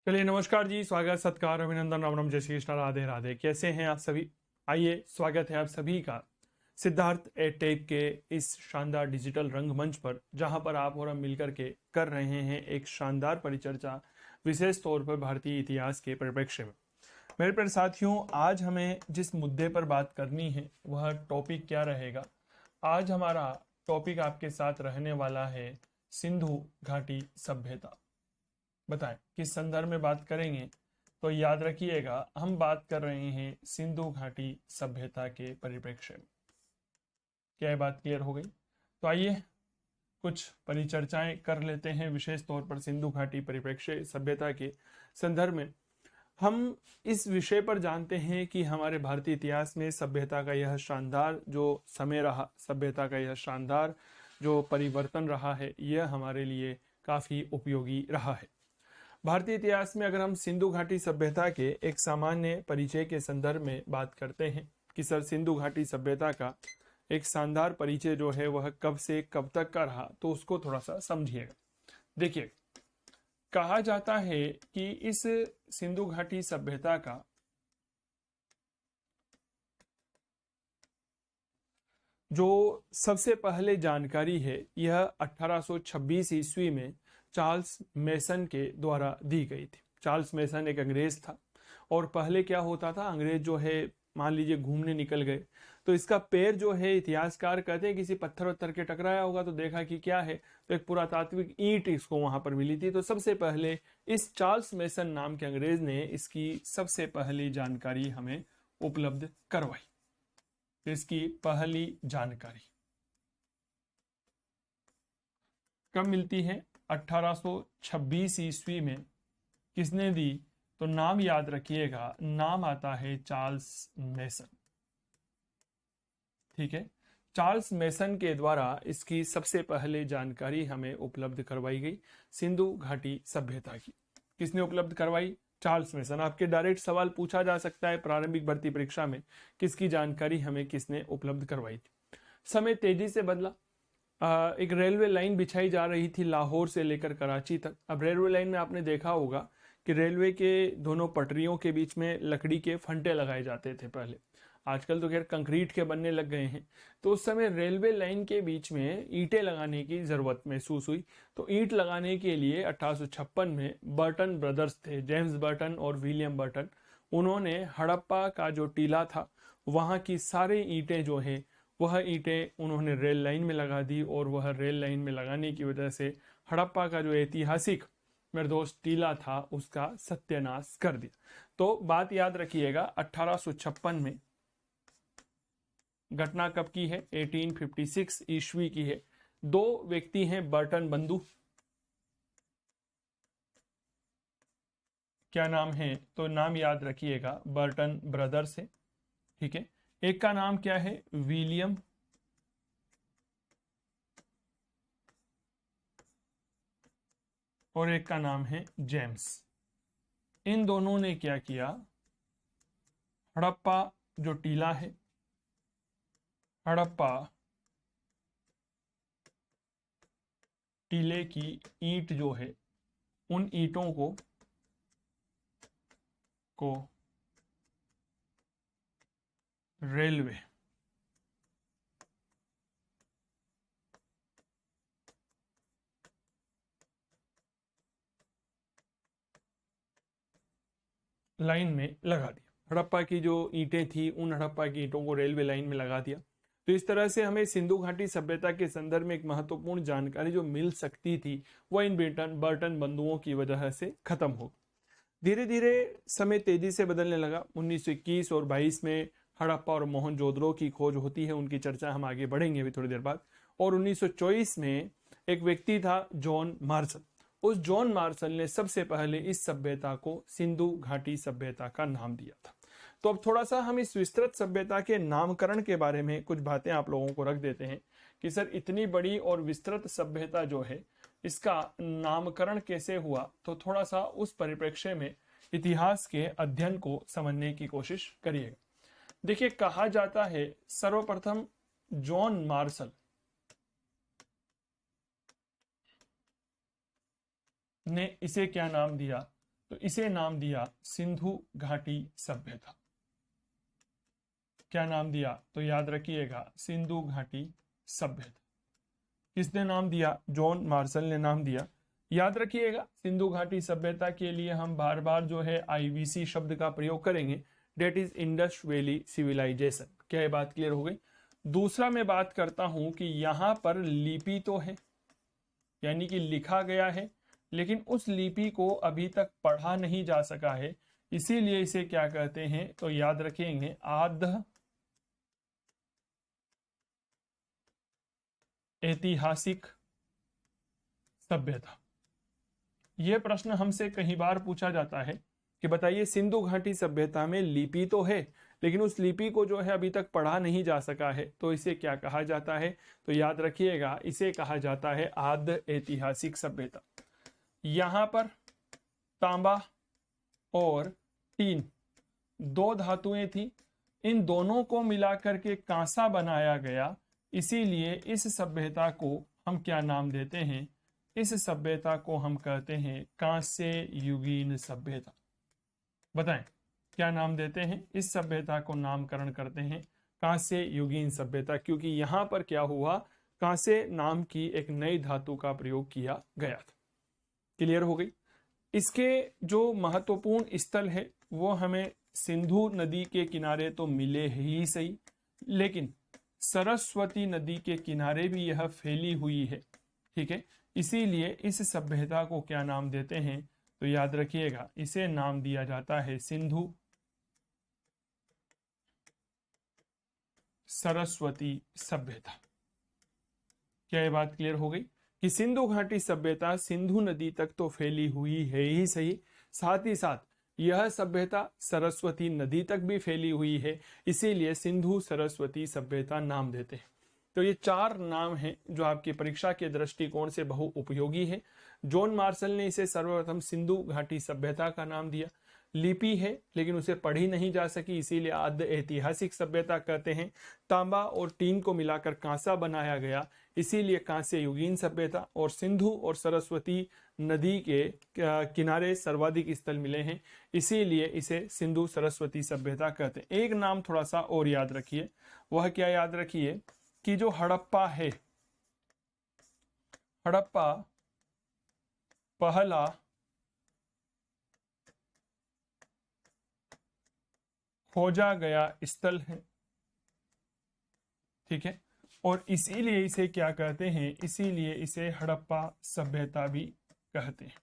चलिए नमस्कार जी, स्वागत सत्कार अभिनंदन राम राम जय श्री कृष्ण राधे राधे। कैसे हैं आप सभी? आइए, स्वागत है आप सभी का सिद्धार्थ एटेक के इस शानदार डिजिटल रंगमंच पर, जहां पर आप और हम मिलकर के कर रहे हैं एक शानदार परिचर्चा, विशेष तौर पर भारतीय इतिहास के परिप्रेक्ष्य में। मेरे प्यारे साथियों, आज हमें जिस मुद्दे पर बात करनी है वह टॉपिक क्या रहेगा? आज हमारा टॉपिक आपके साथ रहने वाला है सिंधु घाटी सभ्यता। बताएं किस संदर्भ में बात करेंगे? तो याद रखिएगा, हम बात कर रहे हैं सिंधु घाटी सभ्यता के परिप्रेक्ष्य में। क्या ये बात क्लियर हो गई? तो आइए कुछ परिचर्चाएं कर लेते हैं, विशेष तौर पर सिंधु घाटी परिप्रेक्ष्य सभ्यता के संदर्भ में। हम इस विषय पर जानते हैं कि हमारे भारतीय इतिहास में सभ्यता का यह शानदार जो समय रहा, सभ्यता का यह शानदार जो परिवर्तन रहा है, यह हमारे लिए काफी उपयोगी रहा है। भारतीय इतिहास में अगर हम सिंधु घाटी सभ्यता के एक सामान्य परिचय के संदर्भ में बात करते हैं कि सर सिंधु घाटी सभ्यता का एक शानदार परिचय जो है वह कब से कब तक का रहा, तो उसको थोड़ा सा समझिएगा। देखिए, कहा जाता है कि इस सिंधु घाटी सभ्यता का जो सबसे पहले जानकारी है यह 1826 ईस्वी में चार्ल्स मेसन के द्वारा दी गई थी। चार्ल्स मेसन एक अंग्रेज था, और पहले क्या होता था, अंग्रेज जो है मान लीजिए घूमने निकल गए, तो इसका पैर जो है इतिहासकार कहते हैं किसी पत्थर वत्थर के टकराया होगा, तो देखा कि क्या है, तो एक पुरातात्विक ईंट इसको वहां पर मिली थी। तो सबसे पहले इस चार्ल्स मेसन नाम के अंग्रेज ने इसकी सबसे पहली जानकारी हमें उपलब्ध करवाई। इसकी पहली जानकारी कब मिलती है? 1826 ईस्वी में। किसने दी? तो नाम याद रखिएगा, नाम आता है चार्ल्स मेसन। ठीक है, चार्ल्स मेसन के द्वारा इसकी सबसे पहले जानकारी हमें उपलब्ध करवाई गई सिंधु घाटी सभ्यता की। किसने उपलब्ध करवाई? Charles mason. आपके डायरेक्ट सवाल पूछा जा सकता है प्रारंभिक भर्ती परीक्षा में, किसकी जानकारी हमें किसने उपलब्ध करवाई थी। समय तेजी से बदला। एक रेलवे लाइन बिछाई जा रही थी लाहौर से लेकर कराची तक। अब रेलवे लाइन में आपने देखा होगा कि रेलवे के दोनों पटरियों के बीच में लकड़ी के फंटे लगाए जाते थे पहले, आजकल तो खैर कंक्रीट के बनने लग गए हैं। तो उस समय रेलवे लाइन के बीच में ईंटें लगाने की जरूरत महसूस हुई। तो ईंट लगाने के लिए 1856 में बर्टन ब्रदर्स थे, जेम्स बर्टन और विलियम बर्टन, उन्होंने हड़प्पा का जो टीला था वहां की सारी ईंटें जो है वह ईंटें उन्होंने रेल लाइन में लगा दी, और वह रेल लाइन में लगाने की वजह से हड़प्पा का जो ऐतिहासिक मेरे दोस्त टीला था उसका सत्यानाश कर दिया। तो बात याद रखिएगा, 1856 में घटना कब की है? 1856 ईस्वी की है। दो व्यक्ति हैं बर्टन बंधु। क्या नाम है? तो नाम याद रखिएगा, बर्टन ब्रदर्स है। ठीक है, एक का नाम क्या है? विलियम, और एक का नाम है जेम्स। इन दोनों ने क्या किया? हड़प्पा जो टीला है, हड़प्पा टीले की ईंट जो है, उन ईंटों को रेलवे लाइन में लगा दिया। हड़प्पा की जो ईंटें थी, उन हड़प्पा की ईंटों को रेलवे लाइन में लगा दिया। तो इस तरह से हमें सिंधु घाटी सभ्यता के संदर्भ में एक महत्वपूर्ण जानकारी जो मिल सकती थी वह इन बर्टन बंधुओं की वजह से खत्म हो। धीरे धीरे समय तेजी से बदलने लगा। 1921 और 22 में हड़प्पा और मोहनजोदड़ो की खोज होती है, उनकी चर्चा हम आगे बढ़ेंगे अभी थोड़ी देर बाद। और 1924 में एक व्यक्ति था जॉन मार्शल। उस जॉन मार्शल ने सबसे पहले इस सभ्यता को सिंधु घाटी सभ्यता का नाम दिया था। तो अब थोड़ा सा हम इस विस्तृत सभ्यता के नामकरण के बारे में कुछ बातें आप लोगों को रख देते हैं कि सर इतनी बड़ी और विस्तृत सभ्यता जो है इसका नामकरण कैसे हुआ। तो थोड़ा सा उस परिप्रेक्ष्य में इतिहास के अध्ययन को समझने की कोशिश करिएगा। देखिए, कहा जाता है सर्वप्रथम जॉन मार्शल ने इसे क्या नाम दिया? तो इसे नाम दिया सिंधु घाटी सभ्यता। क्या नाम दिया? तो याद रखिएगा सिंधु घाटी सभ्यता। किसने नाम दिया? जॉन मार्शल ने नाम दिया। याद रखिएगा सिंधु घाटी सभ्यता के लिए हम बार बार जो है आईवीसी शब्द का प्रयोग करेंगे, that is Indus valley civilization. क्या ये बात क्लियर हो गई? दूसरा मैं बात करता हूं कि यहां पर लिपि तो है, यानी कि लिखा गया है, लेकिन उस लिपि को अभी तक पढ़ा नहीं जा सका है, इसीलिए इसे क्या कहते हैं? तो याद रखेंगे आद्य ऐतिहासिक सभ्यता। यह प्रश्न हमसे कई बार पूछा जाता है कि बताइए सिंधु घाटी सभ्यता में लिपि तो है, लेकिन उस लिपि को जो है अभी तक पढ़ा नहीं जा सका है, तो इसे क्या कहा जाता है? तो याद रखिएगा इसे कहा जाता है आद्य ऐतिहासिक सभ्यता। यहां पर तांबा और टीन दो धातुएं थी, इन दोनों को मिलाकर के कांसा बनाया गया, इसीलिए इस सभ्यता को हम क्या नाम देते हैं? इस सभ्यता को हम कहते हैं कांस्य युगीन सभ्यता। बताएं क्या नाम देते हैं? इस सभ्यता को नामकरण करते हैं कांस्य युगीन सभ्यता, क्योंकि यहां पर क्या हुआ? कांस्य नाम की एक नई धातु का प्रयोग किया गया था। क्लियर हो गई? इसके जो महत्वपूर्ण स्थल है वो हमें सिंधु नदी के किनारे तो मिले ही सही, लेकिन सरस्वती नदी के किनारे भी यह फैली हुई है। ठीक है, इसीलिए इस सभ्यता को क्या नाम देते हैं? तो याद रखिएगा इसे नाम दिया जाता है सिंधु सरस्वती सभ्यता। क्या ये बात क्लियर हो गई कि सिंधु घाटी सभ्यता सिंधु नदी तक तो फैली हुई है ही सही, साथ ही साथ यह सभ्यता सरस्वती नदी तक भी फैली हुई है, इसीलिए सिंधु सरस्वती सभ्यता नाम देते हैं। तो ये चार नाम हैं जो आपकी परीक्षा के दृष्टिकोण से बहु उपयोगी है। जॉन मार्शल ने इसे सर्वप्रथम सिंधु घाटी सभ्यता का नाम दिया। लिपि है लेकिन उसे पढ़ी नहीं जा सकी, इसीलिए आद्य ऐतिहासिक सभ्यता कहते हैं। तांबा और टीन को मिलाकर कांसा बनाया गया, इसीलिए कांस्य युगीन सभ्यता। और सिंधु और सरस्वती नदी के किनारे सर्वाधिक स्थल मिले हैं, इसीलिए इसे सिंधु सरस्वती सभ्यता कहते हैं। एक नाम थोड़ा सा और याद रखिए, वह क्या याद रखिए कि जो हड़प्पा है, हड़प्पा पहला खोजा गया स्थल है। ठीक है, और इसीलिए इसे क्या कहते हैं? इसीलिए इसे हड़प्पा सभ्यता भी कहते हैं।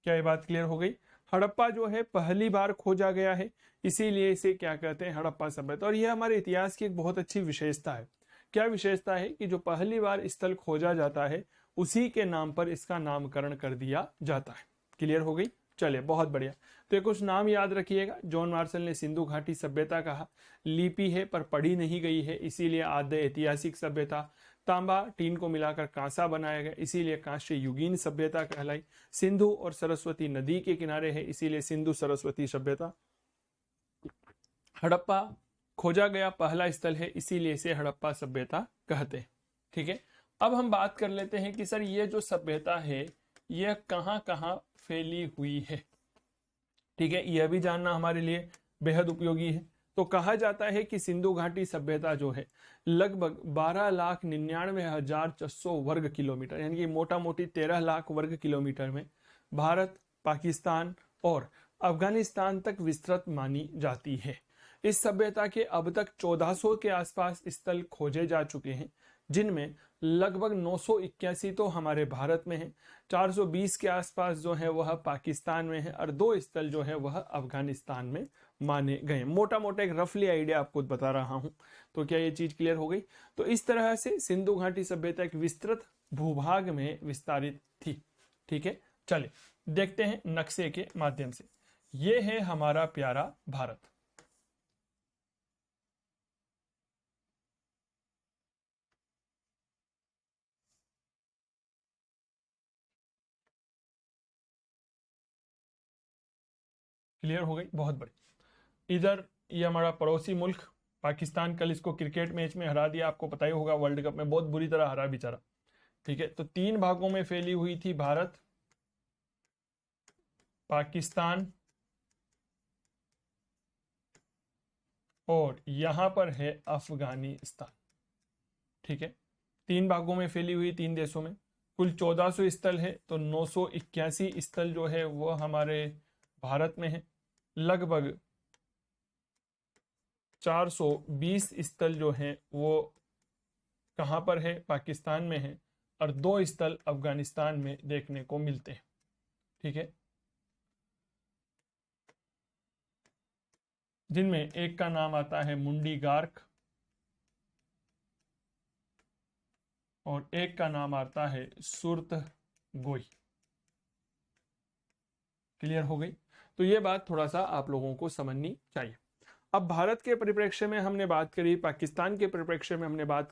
क्या ये बात क्लियर हो गई? हड़प्पा जो है पहली बार खोजा गया है, इसीलिए इसे क्या कहते हैं? हड़प्पा सभ्यता। और यह हमारे इतिहास की एक बहुत अच्छी विशेषता है। क्या विशेषता है? कि जो पहली बार स्थल खोजा जाता है उसी के नाम पर इसका नामकरण कर दिया जाता है। क्लियर हो गई? चलिए बहुत बढ़िया। तो ये कुछ नाम याद रखिएगा। जॉन मार्शल ने सिंधु घाटी सभ्यता कहा, लिपि है पर पढ़ी नहीं गई है, इसीलिए आद्य ऐतिहासिक सभ्यता। तांबा टीन को मिलाकर कांसा बनाया गया, इसीलिए कांस्य युगीन सभ्यता कहलाई। सिंधु और सरस्वती नदी के किनारे है, इसीलिए सिंधु सरस्वती सभ्यता। हड़प्पा खोजा गया पहला स्थल है, इसीलिए इसे हड़प्पा सभ्यता कहते हैं। ठीक है, अब हम बात कर लेते हैं कि सर ये जो सभ्यता है यह कहां कहां फैली हुई है। ठीक है, यह भी जानना हमारे लिए बेहद उपयोगी है। तो कहा जाता है कि सिंधु घाटी सभ्यता जो है लगभग 12,99,400 वर्ग किलोमीटर, यानी कि मोटा मोटी 13 लाख वर्ग किलोमीटर में भारत, पाकिस्तान और अफगानिस्तान तक विस्तृत मानी जाती है। इस सभ्यता के अब तक 1400 के आसपास स्थल खोजे जा चुके हैं, जिनमें लगभग 981 तो हमारे भारत में है, 420 के आसपास जो है वह पाकिस्तान में है, और 2 स्थल जो है वह अफगानिस्तान में माने गए। मोटा मोटा एक रफली आइडिया आपको बता रहा हूं। तो क्या ये चीज क्लियर हो गई? तो इस तरह से सिंधु घाटी सभ्यता एक विस्तृत भूभाग में विस्तारित थी। ठीक है, चलिए देखते हैं नक्शे के माध्यम से। ये है हमारा प्यारा भारत। क्लियर हो गई? बहुत बढ़िया। इधर ये हमारा पड़ोसी मुल्क पाकिस्तान, कल इसको क्रिकेट मैच में हरा दिया, आपको पता ही होगा, वर्ल्ड कप में बहुत बुरी तरह हरा बेचारा। ठीक है, तो 3 भागों में फैली हुई थी भारत, पाकिस्तान और यहां पर है अफगानिस्तान। ठीक है, 3 भागों में फैली हुई, 3 देशों में। कुल 1400 स्थल है, तो 981 स्थल जो है वो हमारे भारत में है। लगभग 420 स्थल जो हैं वो कहाँ पर है, पाकिस्तान में है, और 2 स्थल अफगानिस्तान में देखने को मिलते हैं। ठीक है, जिनमें एक का नाम आता है मुंडी गार्क और एक का नाम आता है सुरत गोई। क्लियर हो गई? तो ये बात थोड़ा सा आप लोगों को समझनी चाहिए। अब भारत के परिप्रेक्ष्य में हमने बात करी, पाकिस्तान के परिप्रेक्ष्य में हमने बात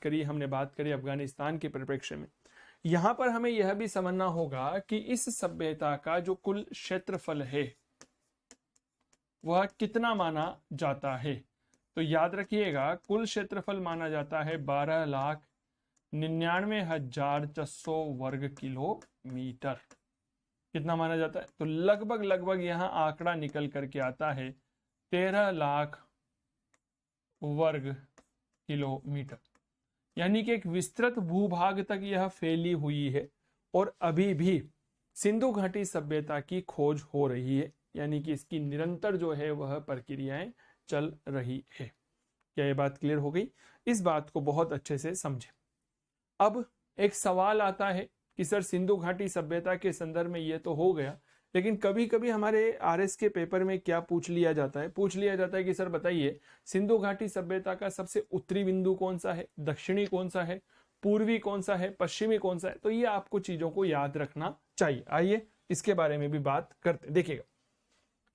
करी अफगानिस्तान के परिप्रेक्ष्य में। यहां पर हमें यह भी समझना होगा कि इस सभ्यता का जो कुल क्षेत्रफल है वह कितना माना जाता है। तो याद रखिएगा, कुल क्षेत्रफल माना जाता है 12,99,400 वर्ग किलोमीटर। कितना माना जाता है? तो लगभग यहां आंकड़ा निकल करके आता है 13 लाख वर्ग किलोमीटर, यानी कि एक विस्तृत भूभाग तक यह फैली हुई है। और अभी भी सिंधु घाटी सभ्यता की खोज हो रही है, यानी कि इसकी निरंतर जो है वह प्रक्रियाएं चल रही है। क्या ये बात क्लियर हो गई? इस बात को बहुत अच्छे से समझे। अब एक सवाल आता है कि सर सिंधु घाटी सभ्यता के संदर्भ में ये तो हो गया, लेकिन कभी कभी हमारे आरएस के पेपर में क्या पूछ लिया जाता है कि सर बताइए सिंधु घाटी सभ्यता का सबसे उत्तरी बिंदु कौन सा है, दक्षिणी कौन सा है, पूर्वी कौन सा है, पश्चिमी कौन सा है। तो ये आपको चीजों को याद रखना चाहिए। आइए इसके बारे में भी बात करते। देखिएगा,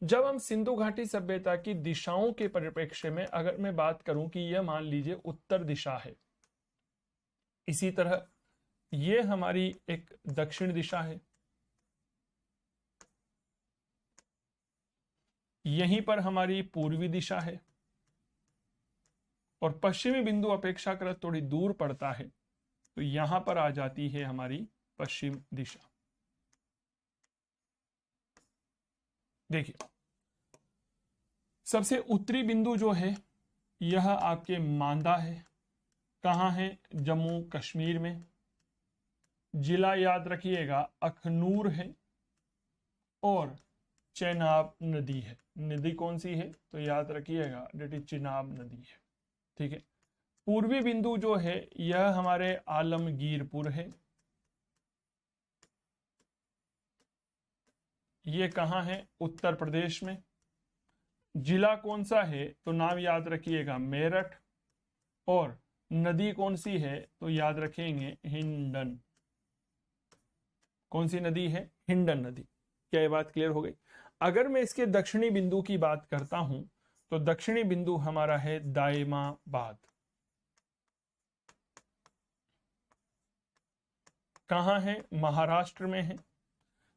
जब हम सिंधु घाटी सभ्यता की दिशाओं के परिप्रेक्ष्य में अगर मैं बात करूं कि यह मान लीजिए उत्तर दिशा है, इसी तरह ये हमारी एक दक्षिण दिशा है, यहीं पर हमारी पूर्वी दिशा है, और पश्चिमी बिंदु अपेक्षाकृत थोड़ी दूर पड़ता है, तो यहां पर आ जाती है हमारी पश्चिम दिशा। देखिए, सबसे उत्तरी बिंदु जो है यह आपके मांदा है। कहां है? जम्मू कश्मीर में। जिला याद रखिएगा अखनूर है, और चेनाब नदी है। नदी कौन सी है? तो याद रखिएगा डेट इज चेनाब नदी है। ठीक है, पूर्वी बिंदु जो है यह हमारे आलमगीरपुर है। ये कहां है? उत्तर प्रदेश में। जिला कौन सा है? तो नाम याद रखिएगा मेरठ, और नदी कौन सी है? तो याद रखेंगे हिंडन। कौन सी नदी है? हिंडन नदी। क्या ये बात क्लियर हो गई? अगर मैं इसके दक्षिणी बिंदु की बात करता हूं तो दक्षिणी बिंदु हमारा है दायमाबाद। कहां है? महाराष्ट्र में है।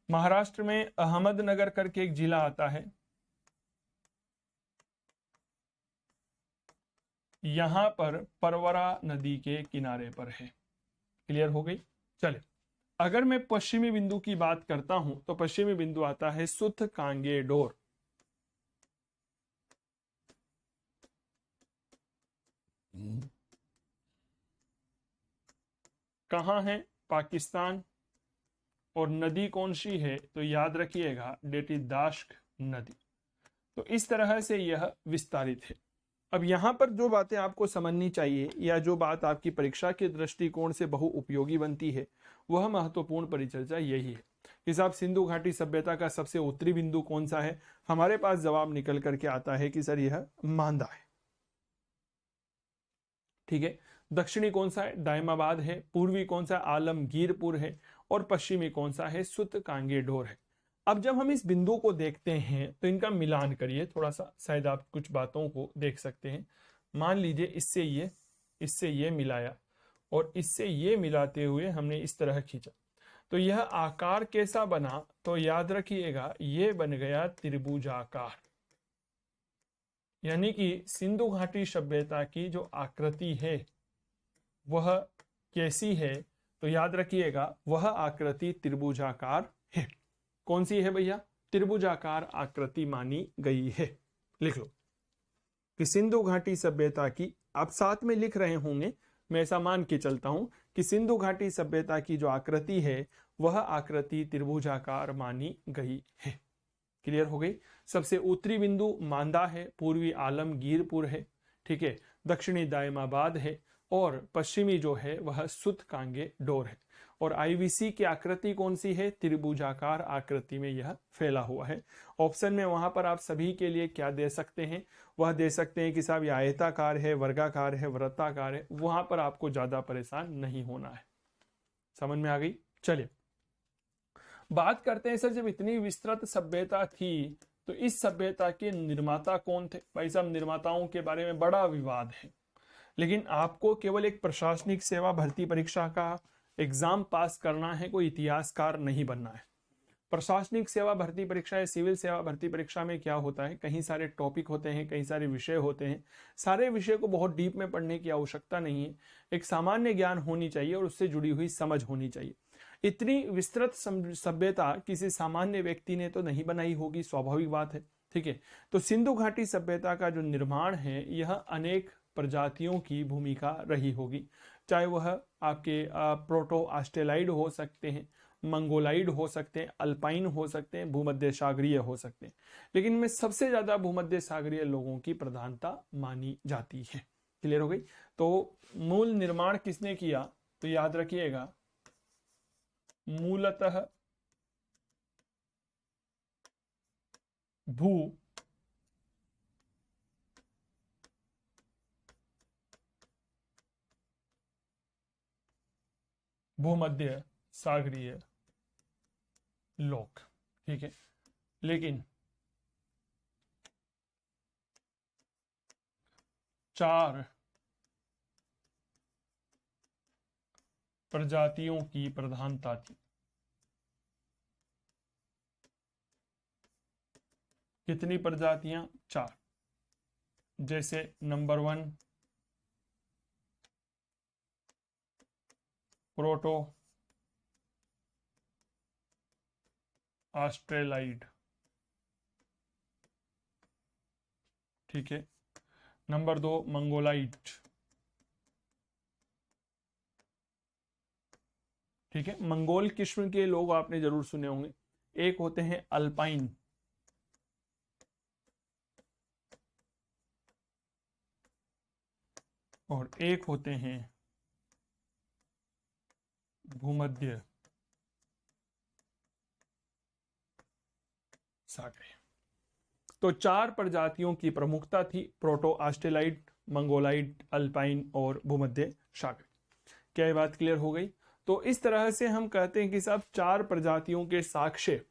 महाराष्ट्र में अहमदनगर करके एक जिला आता है, यहां पर परवरा नदी के किनारे पर है। क्लियर हो गई? चले, अगर मैं पश्चिमी बिंदु की बात करता हूं तो पश्चिमी बिंदु आता है सुथ कांगेडोर। कहां है? पाकिस्तान। और नदी कौन सी है? तो याद रखिएगा डेट इज दाश्क नदी। तो इस तरह से यह विस्तारित है। अब यहां पर जो बातें आपको समझनी चाहिए, या जो बात आपकी परीक्षा के दृष्टिकोण से बहु उपयोगी बनती है, वह महत्वपूर्ण परिचर्चा यही है कि साहब सिंधु घाटी सभ्यता का सबसे उत्तरी बिंदु कौन सा है। हमारे पास जवाब निकल करके आता है कि सर यह मांदा है। ठीक है, दक्षिणी कौन सा है? दायमाबाद है। पूर्वी कौन सा? आलमगीरपुर है। और पश्चिमी कौन सा है? सुत कांगेडोर है। अब जब हम इस बिंदु को देखते हैं तो इनका मिलान करिए थोड़ा सा, शायद आप कुछ बातों को देख सकते हैं। मान लीजिए इससे ये मिलाया, और इससे ये मिलाते हुए हमने इस तरह खींचा, तो यह आकार कैसा बना? तो याद रखिएगा ये बन गया त्रिभुजाकार। यानी कि सिंधु घाटी सभ्यता की जो आकृति है वह कैसी है? तो याद रखिएगा वह आकृति त्रिभुजाकार है। कौन सी है भैया? त्रिभुजाकार आकृति मानी गई है। लिख लो कि सिंधु घाटी सभ्यता की, आप साथ में लिख रहे होंगे, मैं ऐसा मान के चलता हूं कि सिंधु घाटी सभ्यता की जो आकृति है वह आकृति त्रिभुजाकार मानी गई है। क्लियर हो गई। सबसे उत्तरी बिंदु मांदा है, पूर्वी आलमगीरपुर है, ठीक है, दक्षिणी दायमाबाद है और पश्चिमी जो है वह सुतकांगे डोर है। और आईवीसी की आकृति कौन सी है? त्रिभुजाकार आकृति में यह फैला हुआ है। ऑप्शन में वहां पर आप सभी के लिए क्या दे सकते हैं? वह दे सकते हैं कि साहब ये आयताकार है, वर्गाकार है, वृत्ताकार है। वहां पर आपको ज्यादा परेशान नहीं होना है। समझ में आ गई? चलिए बात करते हैं सर, जब इतनी विस्तृत सभ्यता थी तो इस सभ्यता के निर्माता कौन थे? भाई साहब निर्माताओं के बारे में बड़ा विवाद है, लेकिन आपको केवल एक प्रशासनिक सेवा भर्ती परीक्षा का एग्जाम पास करना है, कोई इतिहासकार नहीं बनना है। प्रशासनिक सेवा भर्ती परीक्षा या सिविल सेवा भर्ती परीक्षा में क्या होता है, कई सारे टॉपिक होते हैं, कई सारे विषय होते हैं। सारे विषय को बहुत डीप में पढ़ने की आवश्यकता नहीं है, एक सामान्य ज्ञान होनी चाहिए और उससे जुड़ी हुई समझ होनी चाहिए। इतनी विस्तृत सभ्यता किसी सामान्य व्यक्ति ने तो नहीं बनाई होगी, स्वाभाविक बात है, ठीक है। तो सिंधु घाटी सभ्यता का जो निर्माण है यह अनेक प्रजातियों की भूमिका रही होगी, चाहे वह आपके प्रोटो ऑस्ट्रेलाइड हो सकते हैं, मंगोलाइड हो सकते हैं, अल्पाइन हो सकते हैं, भूमध्य सागरीय हो सकते हैं, लेकिन में सबसे ज्यादा भूमध्य सागरीय लोगों की प्रधानता मानी जाती है। क्लियर हो गई। तो मूल निर्माण किसने किया? तो याद रखिएगा मूलतः भूमध्य सागरीय लोग, ठीक है, लेकिन 4 प्रजातियों की प्रधानता थी। कितनी प्रजातियां? 4। जैसे नंबर 1 प्रोटो ऑस्ट्रेलाइड, ठीक है। नंबर 2 मंगोलाइड, ठीक है। मंगोल किस्म के लोग आपने जरूर सुने होंगे। एक होते हैं अल्पाइन, और एक होते हैं भूमध्य सागरीय। तो 4 प्रजातियों की प्रमुखता थी, प्रोटो ऑस्ट्रेलाइड, मंगोलाइड, अल्पाइन और भूमध्य सागरीय। क्या ये बात क्लियर हो गई? तो इस तरह से हम कहते हैं कि साहब 4 प्रजातियों के साक्ष्य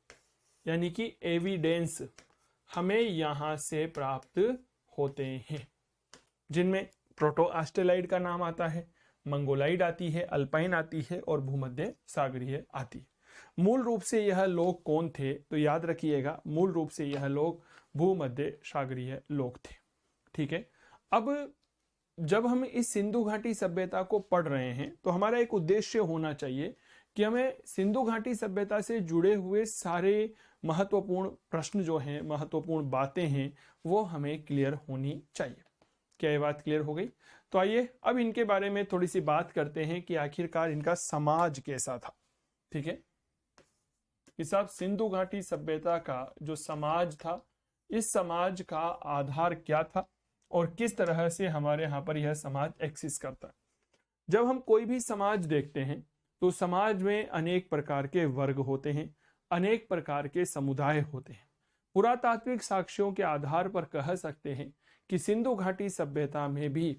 यानी कि एविडेंस हमें यहां से प्राप्त होते हैं, जिनमें प्रोटो ऑस्ट्रेलाइड का नाम आता है, मंगोलाइड आती है, अल्पाइन आती है और भूमध्य सागरीय आती है। मूल रूप से यह लोग कौन थे? तो याद रखिएगा मूल रूप से यह लोग भूमध्य सागरीय लोग थे, ठीक है। अब जब हम इस सिंधु घाटी सभ्यता को पढ़ रहे हैं तो हमारा एक उद्देश्य होना चाहिए कि हमें सिंधु घाटी सभ्यता से जुड़े हुए सारे महत्वपूर्ण प्रश्न जो हैं, महत्वपूर्ण बातें हैं, वो हमें क्लियर होनी चाहिए। क्या ये बात क्लियर हो गई? तो आइए अब इनके बारे में थोड़ी सी बात करते हैं कि आखिरकार इनका समाज कैसा था, ठीक है। इस साहब सिंधु घाटी सभ्यता का जो समाज था, इस समाज का आधार क्या था और किस तरह से हमारे यहाँ पर यह समाज एक्सिस्ट करता है। जब हम कोई भी समाज देखते हैं तो समाज में अनेक प्रकार के वर्ग होते हैं, अनेक प्रकार के समुदाय होते हैं। पुरातात्विक साक्ष्यों के आधार पर कह सकते हैं कि सिंधु घाटी सभ्यता में भी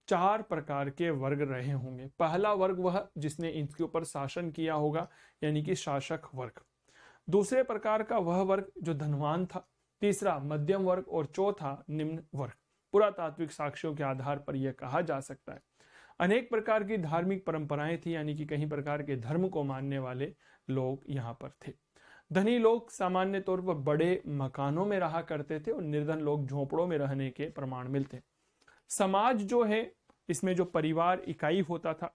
4 प्रकार के वर्ग रहे होंगे। पहला वर्ग वह जिसने इनके ऊपर शासन किया होगा, यानी कि शासक वर्ग। दूसरे प्रकार का वह वर्ग जो धनवान था, तीसरा मध्यम वर्ग और चौथा निम्न वर्ग। पुरातात्विक साक्ष्यों के आधार पर यह कहा जा सकता है। अनेक प्रकार की धार्मिक परंपराएं थी, यानी कि कई प्रकार के धर्म को मानने वाले लोग यहाँ पर थे। धनी लोग सामान्य तौर पर बड़े मकानों में रहा करते थे और निर्धन लोग झोपड़ों में रहने के प्रमाण मिलते। समाज जो है इसमें जो परिवार इकाई होता था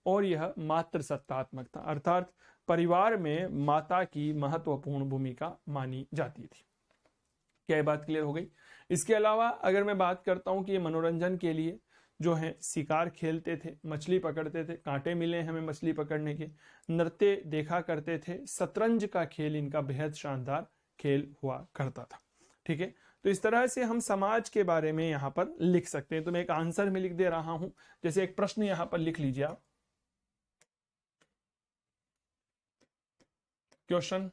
और यह मात्र सत्तात्मक था, अर्थात परिवार में माता की महत्वपूर्ण भूमिका मानी जाती थी। क्या ये बात क्लियर हो गई? इसके अलावा अगर मैं बात करता हूं कि ये मनोरंजन के लिए जो है शिकार खेलते थे, मछली पकड़ते थे, कांटे मिले हमें मछली पकड़ने के, नृत्य देखा करते थे, शतरंज का खेल इनका बेहद शानदार खेल हुआ करता था। ठीक है, तो इस तरह से हम समाज के बारे में यहाँ पर लिख सकते हैं। तो मैं एक आंसर में लिख दे रहा हूं, जैसे एक प्रश्न यहाँ पर लिख लीजिए आप। क्वेश्चन,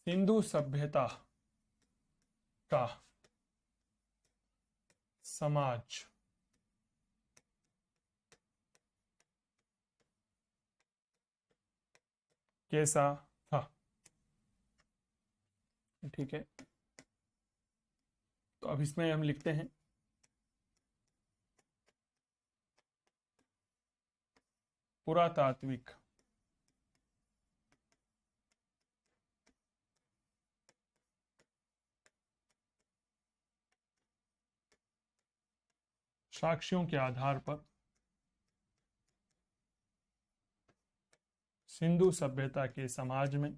सिंधु सभ्यता का समाज कैसा था? ठीक है, तो अब इसमें हम लिखते हैं पुरातात्विक साक्ष्यों के आधार पर सिंधु सभ्यता के समाज में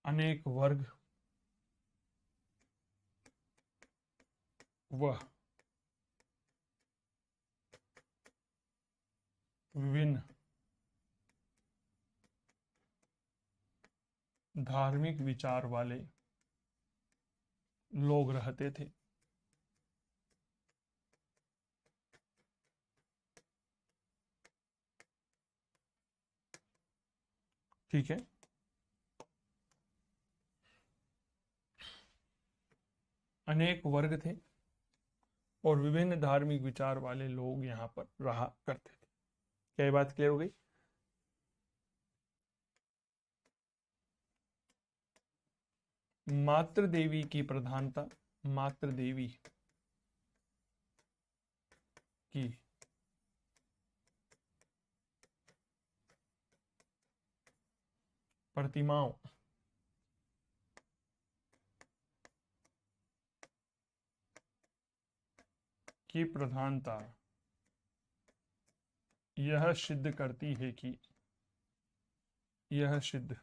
अनेक वर्ग व विभिन्न धार्मिक विचार वाले लोग रहते थे। ठीक है, अनेक वर्ग थे और विभिन्न धार्मिक विचार वाले लोग यहाँ पर रहा करते थे। क्या ये बात क्लियर हो गई? मातृ देवी की प्रधानता, मातृ देवी की प्रतिमाओं की प्रधानता यह सिद्ध करती है कि यह सिद्ध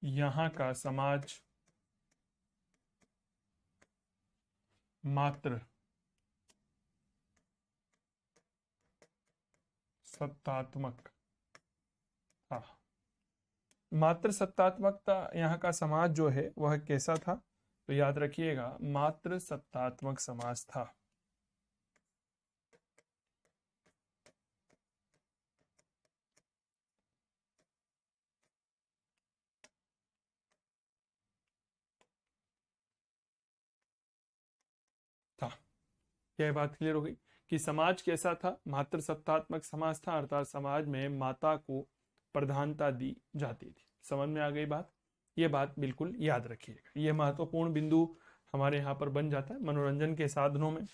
यहाँ का समाज मात्र सत्तात्मक था। मात्र सत्तात्मकता, यहाँ का समाज जो है वह कैसा था? तो याद रखिएगा, मात्र सत्तात्मक समाज था। था। क्या बात क्लियर हो गई कि समाज कैसा था? मात्र सत्तात्मक समाज था, अर्थात समाज में माता को प्रधानता दी जाती थी। समझ में आ गई बात? ये बात बिल्कुल याद रखिएगा, ये महत्वपूर्ण बिंदु हमारे यहाँ पर बन जाता है मनोरंजन के साधनों में।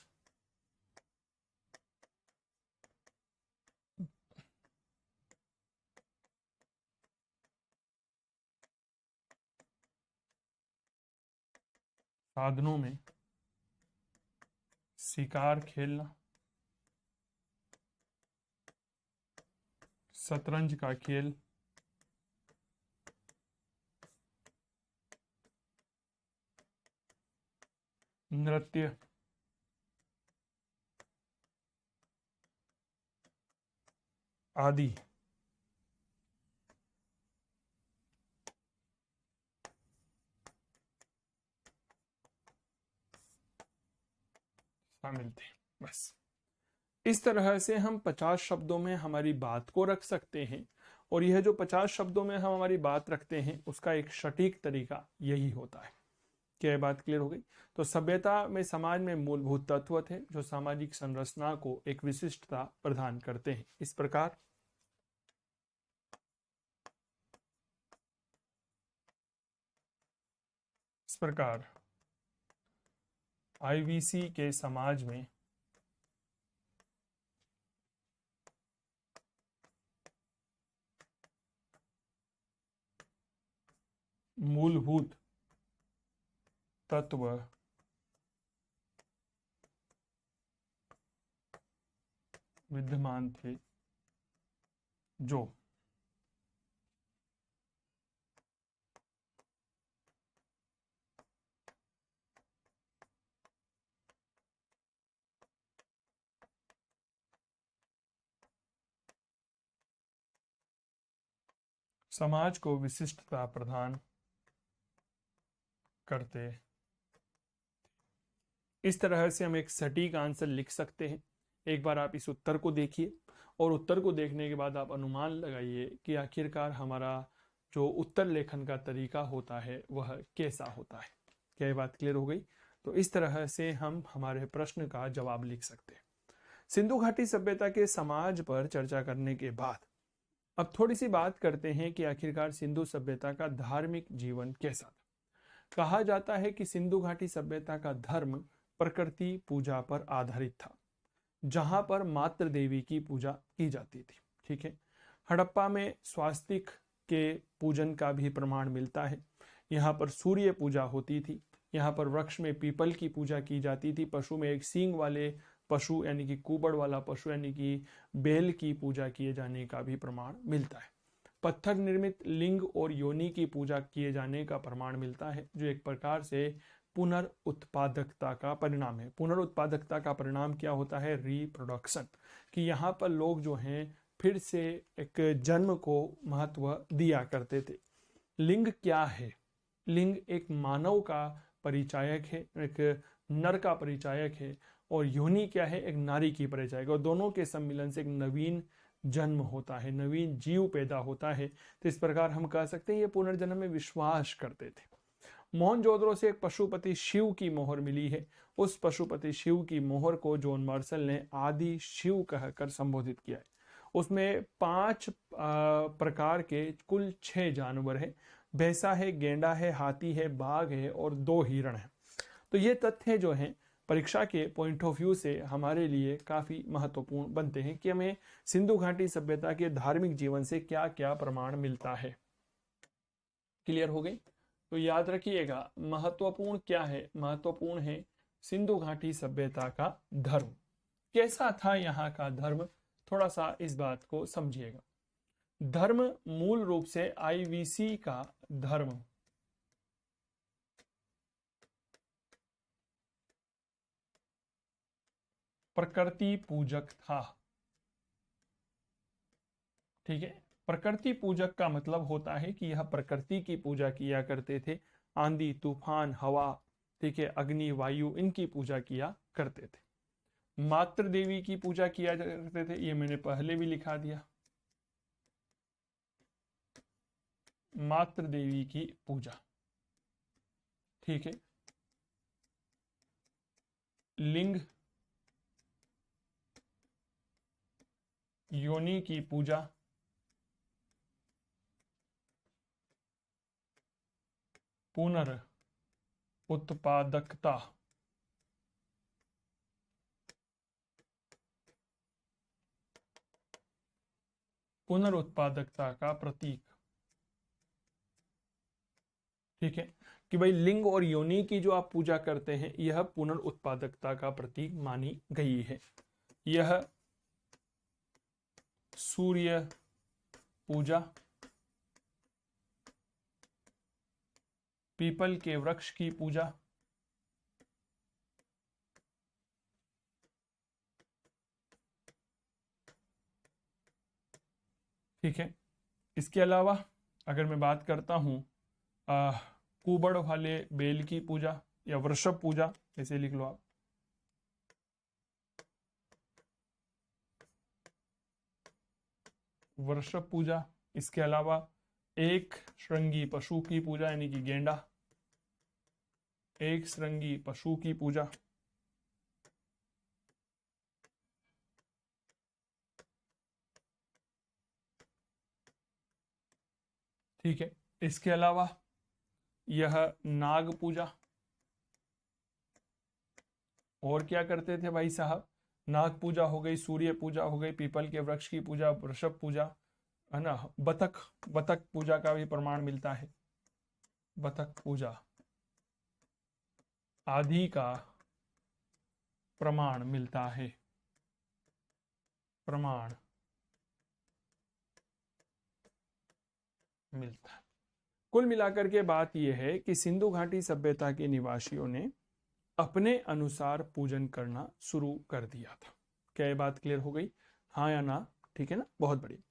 साधनों में शिकार खेलना, शतरंज का खेल, नृत्य, आदि शामिल थे। बस इस तरह से हम 50 शब्दों में हमारी बात को रख सकते हैं, और यह जो 50 शब्दों में हम हमारी बात रखते हैं उसका एक सटीक तरीका यही होता है। क्या बात क्लियर हो गई? तो सभ्यता में समाज में मूलभूत तत्व थे जो सामाजिक संरचना को एक विशिष्टता प्रदान करते हैं। इस प्रकार इस प्रकार आईवीसी के समाज में मूलभूत तत्व विद्यमान थे जो समाज को विशिष्टता प्रदान करते। इस तरह से हम एक सटीक आंसर लिख सकते हैं। एक बार आप इस उत्तर को देखिए और उत्तर को देखने के बाद आप अनुमान लगाइए कि आखिरकार हमारा जो उत्तर लेखन का तरीका होता है वह कैसा होता है। क्या ये बात क्लियर हो गई? तो इस तरह से हम हमारे प्रश्न का जवाब लिख सकते हैं। सिंधु घाटी सभ्यता के समाज पर चर्चा करने के बाद अब थोड़ी सी बात करते हैं कि आखिरकार सिंधु सभ्यता का धार्मिक जीवन कैसा था। कहा जाता है कि सिंधु घाटी सभ्यता का धर्म प्रकृति पूजा पर आधारित था, जहां पर मातृ देवी की पूजा की जाती थी। ठीक है। हड़प्पा में स्वास्तिक के पूजन का भी प्रमाण मिलता है। यहाँ पर सूर्य पूजा होती थी। यहाँ पर वृक्ष में पीपल की पूजा की जाती थी। पशु में एक सींग वाले पशु यानी कि कुबड़ वाला पशु यानी कि बैल की पूजा किए जाने का भी प्रमाण मिलता है। पत्थर निर्मित लिंग और योनि की पूजा किए जाने का प्रमाण मिलता है, जो एक प्रकार से पुनर्उत्पादकता का परिणाम है। पुनर्उत्पादकता का परिणाम क्या होता है? रिप्रोडक्शन। कि यहाँ पर लोग जो हैं फिर से एक जन्म को महत्व दिया करते थे। लिंग क्या है? लिंग एक मानव का परिचायक है, एक नर का परिचायक है। और योनि क्या है? एक नारी की परिचायक। और दोनों के सम्मिलन से एक नवीन जन्म होता है, नवीन जीव पैदा होता है। तो इस प्रकार हम कह सकते हैं ये पुनर्जन्म में विश्वास करते थे। मोहनजोदड़ो से एक पशुपति शिव की मोहर मिली है। उस पशुपति शिव की मोहर को जॉन मार्शल ने आदि शिव कहकर संबोधित किया है। उसमें 5 प्रकार के कुल 6 जानवर है। भैंसा है, गेंडा है, हाथी है, बाघ है और 2 हिरण है। तो ये तथ्य जो हैं परीक्षा के पॉइंट ऑफ व्यू से हमारे लिए काफी महत्वपूर्ण बनते हैं कि हमें सिंधु घाटी सभ्यता के धार्मिक जीवन से क्या क्या प्रमाण मिलता है। क्लियर हो गई? तो याद रखिएगा, महत्वपूर्ण क्या है? महत्वपूर्ण है सिंधु घाटी सभ्यता का धर्म। कैसा था यहाँ का धर्म? थोड़ा सा इस बात को समझिएगा। धर्म मूल रूप से आईवीसी का धर्म प्रकृति पूजक था। ठीक है। प्रकृति पूजक का मतलब होता है कि यह प्रकृति की पूजा किया करते थे। आंधी, तूफान, हवा, ठीक है, अग्नि, वायु, इनकी पूजा किया करते थे। मातृ देवी की पूजा किया करते थे, ये मैंने पहले भी लिखा दिया। मातृ देवी की पूजा, ठीक है। लिंग योनि की पूजा, पुनर्उत्पादकता, पुनर्उत्पादकता का प्रतीक। ठीक है कि भाई लिंग और योनि की जो आप पूजा करते हैं यह पुनर्उत्पादकता का प्रतीक मानी गई है। यह सूर्य पूजा, पीपल के वृक्ष की पूजा, ठीक है। इसके अलावा अगर मैं बात करता हूं कुबड़ वाले बेल की पूजा या वृषभ पूजा, ऐसे लिख लो आप। वृषभ पूजा। इसके अलावा एक श्रृंगी पशु की पूजा यानी कि गेंडा, एक श्रृंगी पशु की पूजा, ठीक है। इसके अलावा यह नाग पूजा। और क्या करते थे भाई साहब, नाग पूजा हो गई, सूर्य पूजा हो गई, पीपल के वृक्ष की पूजा, वृषभ पूजा, है ना, बतख, बतख पूजा का भी प्रमाण मिलता है, बतख पूजा आदि का प्रमाण मिलता है, प्रमाण मिलता है। कुल मिलाकर के बात यह है कि सिंधु घाटी सभ्यता के निवासियों ने अपने अनुसार पूजन करना शुरू कर दिया था। क्या ये बात क्लियर हो गई, हाँ या ना? ठीक है ना, बहुत बढ़िया।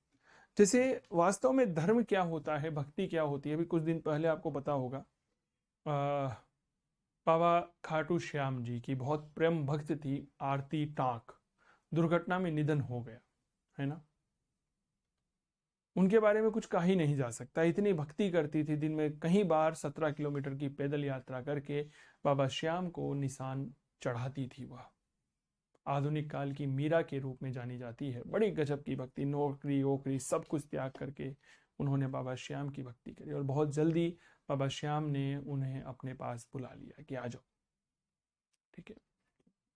जैसे वास्तव में धर्म क्या होता है, भक्ति क्या होती है, अभी कुछ दिन पहले आपको पता होगा बाबा खाटू श्याम जी की बहुत प्रेम भक्त थी आरती टाक, दुर्घटना में निधन हो गया, है ना। उनके बारे में कुछ कहा ही नहीं जा सकता, इतनी भक्ति करती थी, दिन में कई बार 17 किलोमीटर की पैदल यात्रा करके बाबा श्याम को निशान चढ़ाती थी। वह आधुनिक काल की मीरा के रूप में जानी जाती है। बड़ी गजब की भक्ति, नौकरी वोकरी सब कुछ त्याग करके उन्होंने बाबा श्याम की भक्ति करी, और बहुत जल्दी बाबा श्याम ने उन्हें अपने पास बुला लिया कि आ जाओ। ठीक है,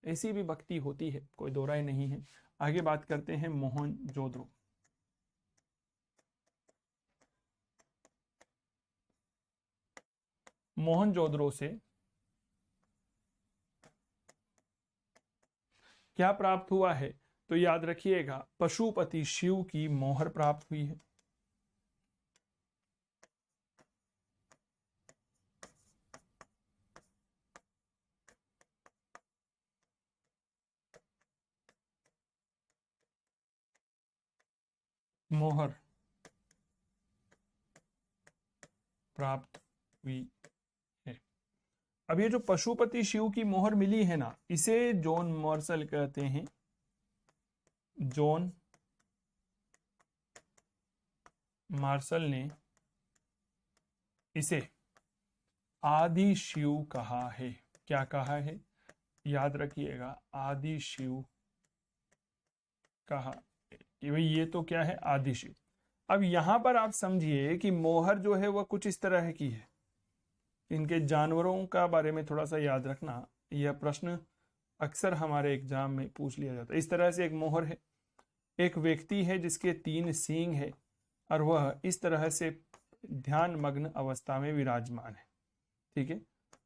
ऐसी भी भक्ति होती है, कोई दो राय नहीं है। आगे बात करते हैं मोहनजोदड़ो। मोहनजोदड़ो से क्या प्राप्त हुआ है? तो याद रखिएगा, पशुपति शिव की मोहर प्राप्त हुई है। मोहर प्राप्त हुई है। अब ये जो पशुपति शिव की मोहर मिली है ना, इसे जॉन मार्शल कहते हैं, जॉन मार्शल ने इसे आदि शिव कहा है। क्या कहा है? याद रखिएगा, आदि शिव कहा कि भाई ये तो क्या है, आदि शिव। अब यहां पर आप समझिए कि मोहर जो है वह कुछ इस तरह की है। इनके जानवरों का बारे में थोड़ा सा याद रखना, यह प्रश्न अक्सर हमारे एग्जाम में पूछ लिया जाता है। इस तरह से एक मोहर है, एक व्यक्ति है जिसके 3 सींग है, और वह इस तरह से ध्यान मग्न अवस्था में विराजमान है। ठीक है,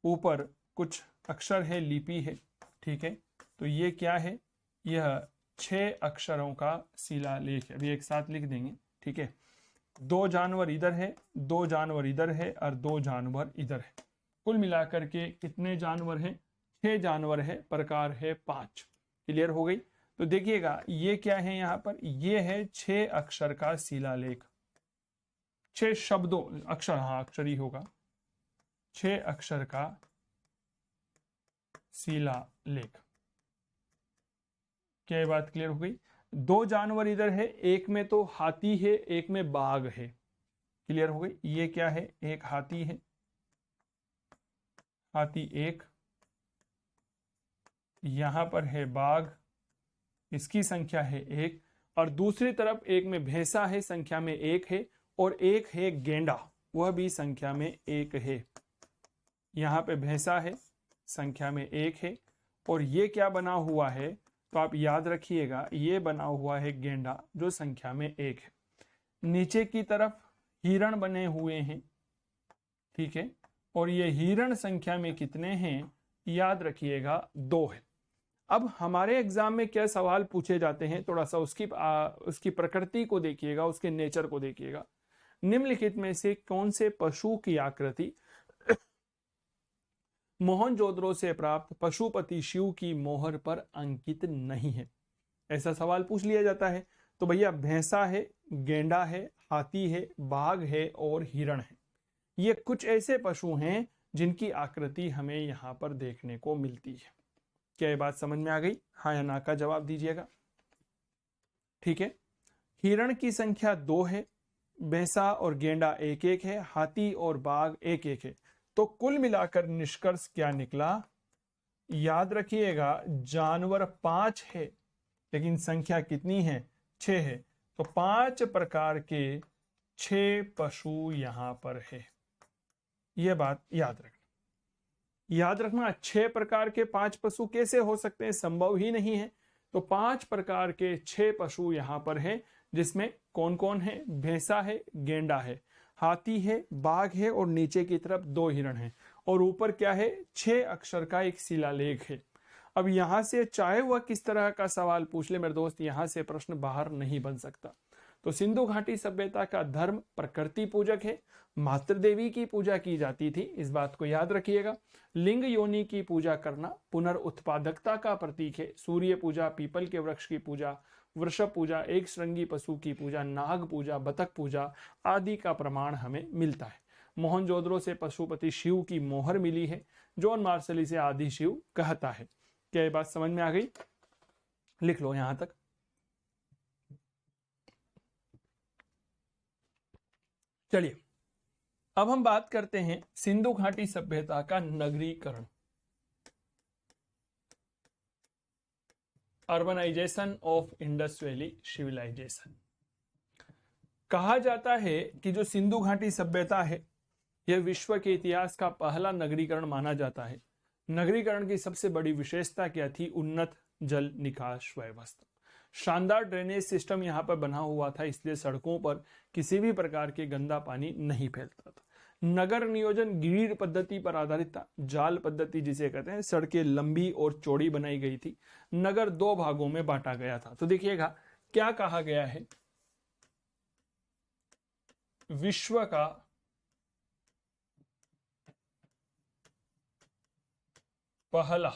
ऊपर कुछ अक्षर है, लिपि है। ठीक है, तो ये क्या है? यह 6 अक्षरों का शिलालेख है। अभी एक साथ लिख देंगे। ठीक है, 2 जानवर इधर है, 2 जानवर इधर है, और 2 जानवर इधर है। कुल मिलाकर के कितने जानवर हैं? 6 जानवर है, प्रकार है 5। क्लियर हो गई? तो देखिएगा ये क्या है यहाँ पर, ये है 6 अक्षर का शिलालेख, 6 शब्दों, अक्षर, हाँ अक्षर ही होगा, 6 अक्षर का शिलालेख। क्या ये बात क्लियर हो गई? 2 जानवर इधर है, एक में तो हाथी है, एक में बाघ है। क्लियर हो गई? ये क्या है? एक हाथी है, हाथी एक, यहां पर है बाघ, इसकी संख्या है 1, और दूसरी तरफ एक में भैंसा है, संख्या में 1 है, और एक है गेंडा, वह भी संख्या में 1 है। यहां पे भैंसा है, संख्या में 1 है, और ये क्या बना हुआ है? तो आप याद रखिएगा, ये बना हुआ है गेंडा, जो संख्या में 1 है। नीचे की तरफ हिरण बने हुए हैं। ठीक है, और ये हिरण संख्या में कितने हैं? याद रखिएगा 2 है। अब हमारे एग्जाम में क्या सवाल पूछे जाते हैं, थोड़ा सा उसकी प्रकृति को देखिएगा, उसके नेचर को देखिएगा। निम्नलिखित में से कौन से पशु की आकृति मोहनजोदड़ो से प्राप्त पशुपति शिव की मोहर पर अंकित नहीं है? ऐसा सवाल पूछ लिया जाता है। तो भैया भैंसा है, गेंडा है, हाथी है, बाघ है और हिरण है। ये कुछ ऐसे पशु हैं जिनकी आकृति हमें यहां पर देखने को मिलती है। क्या ये बात समझ में आ गई? हाँ या ना का जवाब दीजिएगा। ठीक है, हिरण की संख्या 2 है, भैंसा और गेंडा 1-1 है, हाथी और बाघ 1-1 है। तो कुल मिलाकर निष्कर्ष क्या निकला? याद रखिएगा, जानवर 5 है, लेकिन संख्या कितनी है? 6 है। तो 5 प्रकार के 6 पशु यहां पर है। यह बात याद रखना 6 प्रकार के 5 पशु कैसे हो सकते हैं, संभव ही नहीं है। तो 5 प्रकार के 6 पशु यहां पर हैं, जिसमें कौन कौन है, भैंसा है, गेंडा है, हाथी है, बाघ है और नीचे की तरफ 2 हिरण हैं और ऊपर क्या है, 6 अक्षर का एक शिलालेख है। अब यहां से चाहे वह किस तरह का सवाल पूछ ले मेरे दोस्त, यहां से प्रश्न बाहर नहीं बन सकता। तो सिंधु घाटी सभ्यता का धर्म प्रकृति पूजक है, मातृ देवी की पूजा की जाती थी, इस बात को याद रखिएगा। लिंग योनि की पूजा करना पुनर्उत्पादकता का प्रतीक है। सूर्य पूजा, पीपल के वृक्ष की पूजा, वृषभ पूजा, एक श्रृंगी पशु की पूजा, नाग पूजा, बतख पूजा आदि का प्रमाण हमें मिलता है। मोहनजोदड़ो से पशुपति शिव की मोहर मिली है। जॉन मार्शल इसे आदि शिव कहता है। क्या ये बात समझ में आ गई? लिख लो यहां तक। चलिए अब हम बात करते हैं सिंधु घाटी सभ्यता का नगरीकरण, urbanisation of Indus valley civilisation. कहा जाता है कि जो सिंधु घाटी सभ्यता है यह विश्व के इतिहास का पहला नगरीकरण माना जाता है। नगरीकरण की सबसे बड़ी विशेषता क्या थी? उन्नत जल निकास व्यवस्था। शानदार ड्रेनेज सिस्टम यहाँ पर बना हुआ था, इसलिए सड़कों पर किसी भी प्रकार के गंदा पानी नहीं फैलता था। नगर नियोजन ग्रिड पद्धति पर आधारित था, जाल पद्धति जिसे कहते हैं। सड़कें लंबी और चौड़ी बनाई गई थी। नगर 2 भागों में बांटा गया था। तो देखिएगा क्या कहा गया है, विश्व का पहला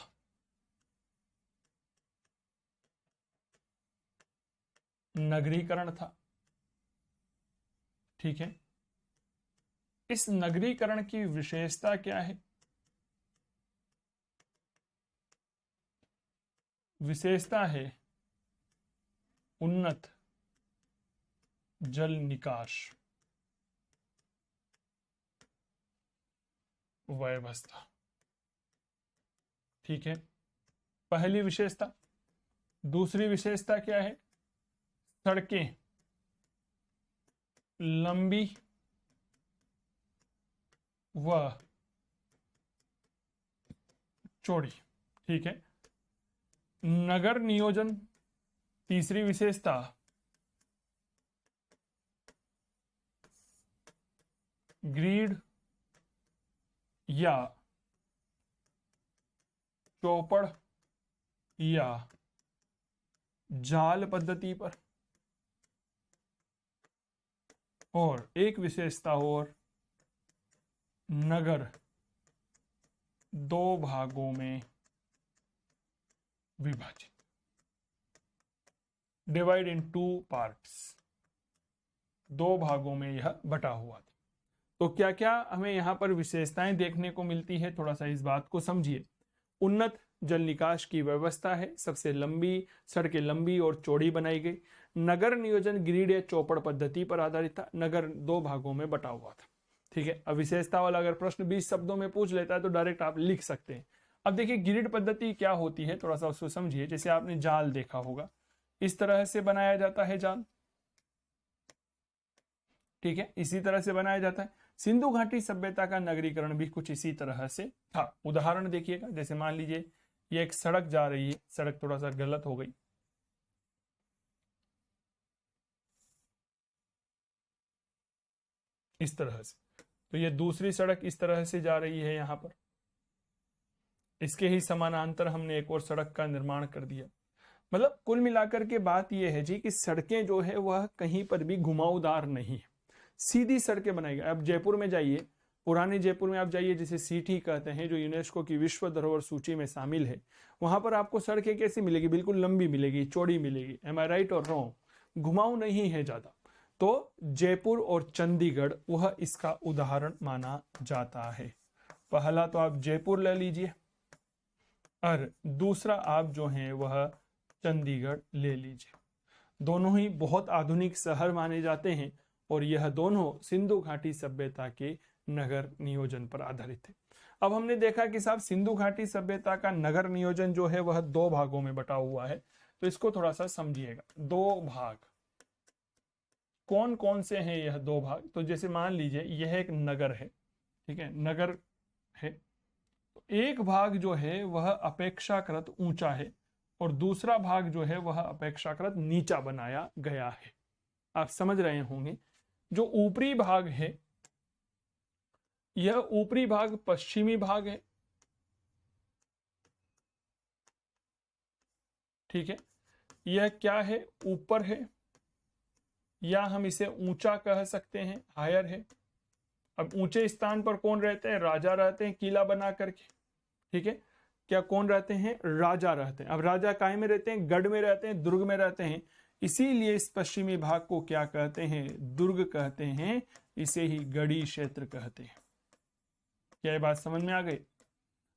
नगरीकरण था। ठीक है, इस नगरीकरण की विशेषता क्या है? विशेषता है उन्नत जल निकास व्यवस्था। ठीक है, पहली विशेषता। दूसरी विशेषता क्या है? सड़कें लंबी व चौड़ी। ठीक है, नगर नियोजन। तीसरी विशेषता ग्रिड या चौपड़ या जाल पद्धति पर। और एक विशेषता और, नगर 2 भागों में विभाजित, डिवाइड इन 2 पार्ट्स। 2 भागों में यह बटा हुआ था। तो क्या क्या हमें यहां पर विशेषताएं देखने को मिलती है, थोड़ा सा इस बात को समझिए। उन्नत जल निकास की व्यवस्था है, सबसे लंबी सड़कें लंबी और चौड़ी बनाई गई। नगर नियोजन ग्रिड या चौपड़ पद्धति पर आधारित था। नगर 2 भागों में बटा हुआ था। ठीक है, अब विशेषता वाला अगर प्रश्न 20 शब्दों में पूछ लेता है तो डायरेक्ट आप लिख सकते हैं। अब देखिए ग्रिड पद्धति क्या होती है, थोड़ा सा उसको समझिए। जैसे आपने जाल देखा होगा, इस तरह से बनाया जाता है जाल। ठीक है, इसी तरह से बनाया जाता है। सिंधु घाटी सभ्यता का नगरीकरण भी कुछ इसी तरह से था। उदाहरण देखिएगा, जैसे मान लीजिए ये एक सड़क जा रही है, सड़क थोड़ा सा गलत हो गई, इस तरह से। तो ये दूसरी सड़क इस तरह से जा रही है यहां पर। इसके ही समानांतर हमने एक और सड़क का निर्माण कर दिया। मतलब कुल मिलाकर के बात यह है जी कि सड़कें जो है वह कहीं पर भी घुमावदार नहीं है, सीधी सड़कें बनाई गई। अब जयपुर में जाइए, पुराने जयपुर में आप जाइए, जिसे सीटी कहते हैं, जो यूनेस्को की विश्व धरोहर सूची में शामिल है, वहां पर आपको सड़कें कैसी मिलेगी? बिल्कुल लंबी मिलेगी, चौड़ी मिलेगी। एम आई राइट और रॉन्ग? घुमाव नहीं है ज्यादा। तो जयपुर और चंडीगढ़ वह इसका उदाहरण माना जाता है। पहला तो आप जयपुर ले लीजिए और दूसरा आप जो है वह चंडीगढ़ ले लीजिए। दोनों ही बहुत आधुनिक शहर माने जाते हैं और यह दोनों सिंधु घाटी सभ्यता के नगर नियोजन पर आधारित है। अब हमने देखा कि साहब सिंधु घाटी सभ्यता का नगर नियोजन जो है वह 2 भागों में बटा हुआ है। तो इसको थोड़ा सा समझिएगा। 2 भाग कौन कौन से हैं यह 2 भाग? तो जैसे मान लीजिए यह एक नगर है, ठीक है, नगर है। तो एक भाग जो है वह अपेक्षाकृत ऊंचा है और दूसरा भाग जो है वह अपेक्षाकृत नीचा बनाया गया है। आप समझ रहे होंगे, जो ऊपरी भाग है यह ऊपरी भाग पश्चिमी भाग है, ठीक है। यह क्या है, ऊपर है, या हम इसे ऊंचा कह सकते हैं, हायर है। अब ऊंचे स्थान पर कौन रहते हैं, राजा रहते हैं किला बना करके, ठीक है। क्या कौन रहते हैं, राजा रहते हैं। अब राजा काय में रहते हैं, गढ़ में रहते हैं, दुर्ग में रहते हैं, इसीलिए इस पश्चिमी भाग को क्या कहते हैं, दुर्ग कहते हैं, इसे ही गढ़ी क्षेत्र कहते हैं। क्या ये बात समझ में आ गई।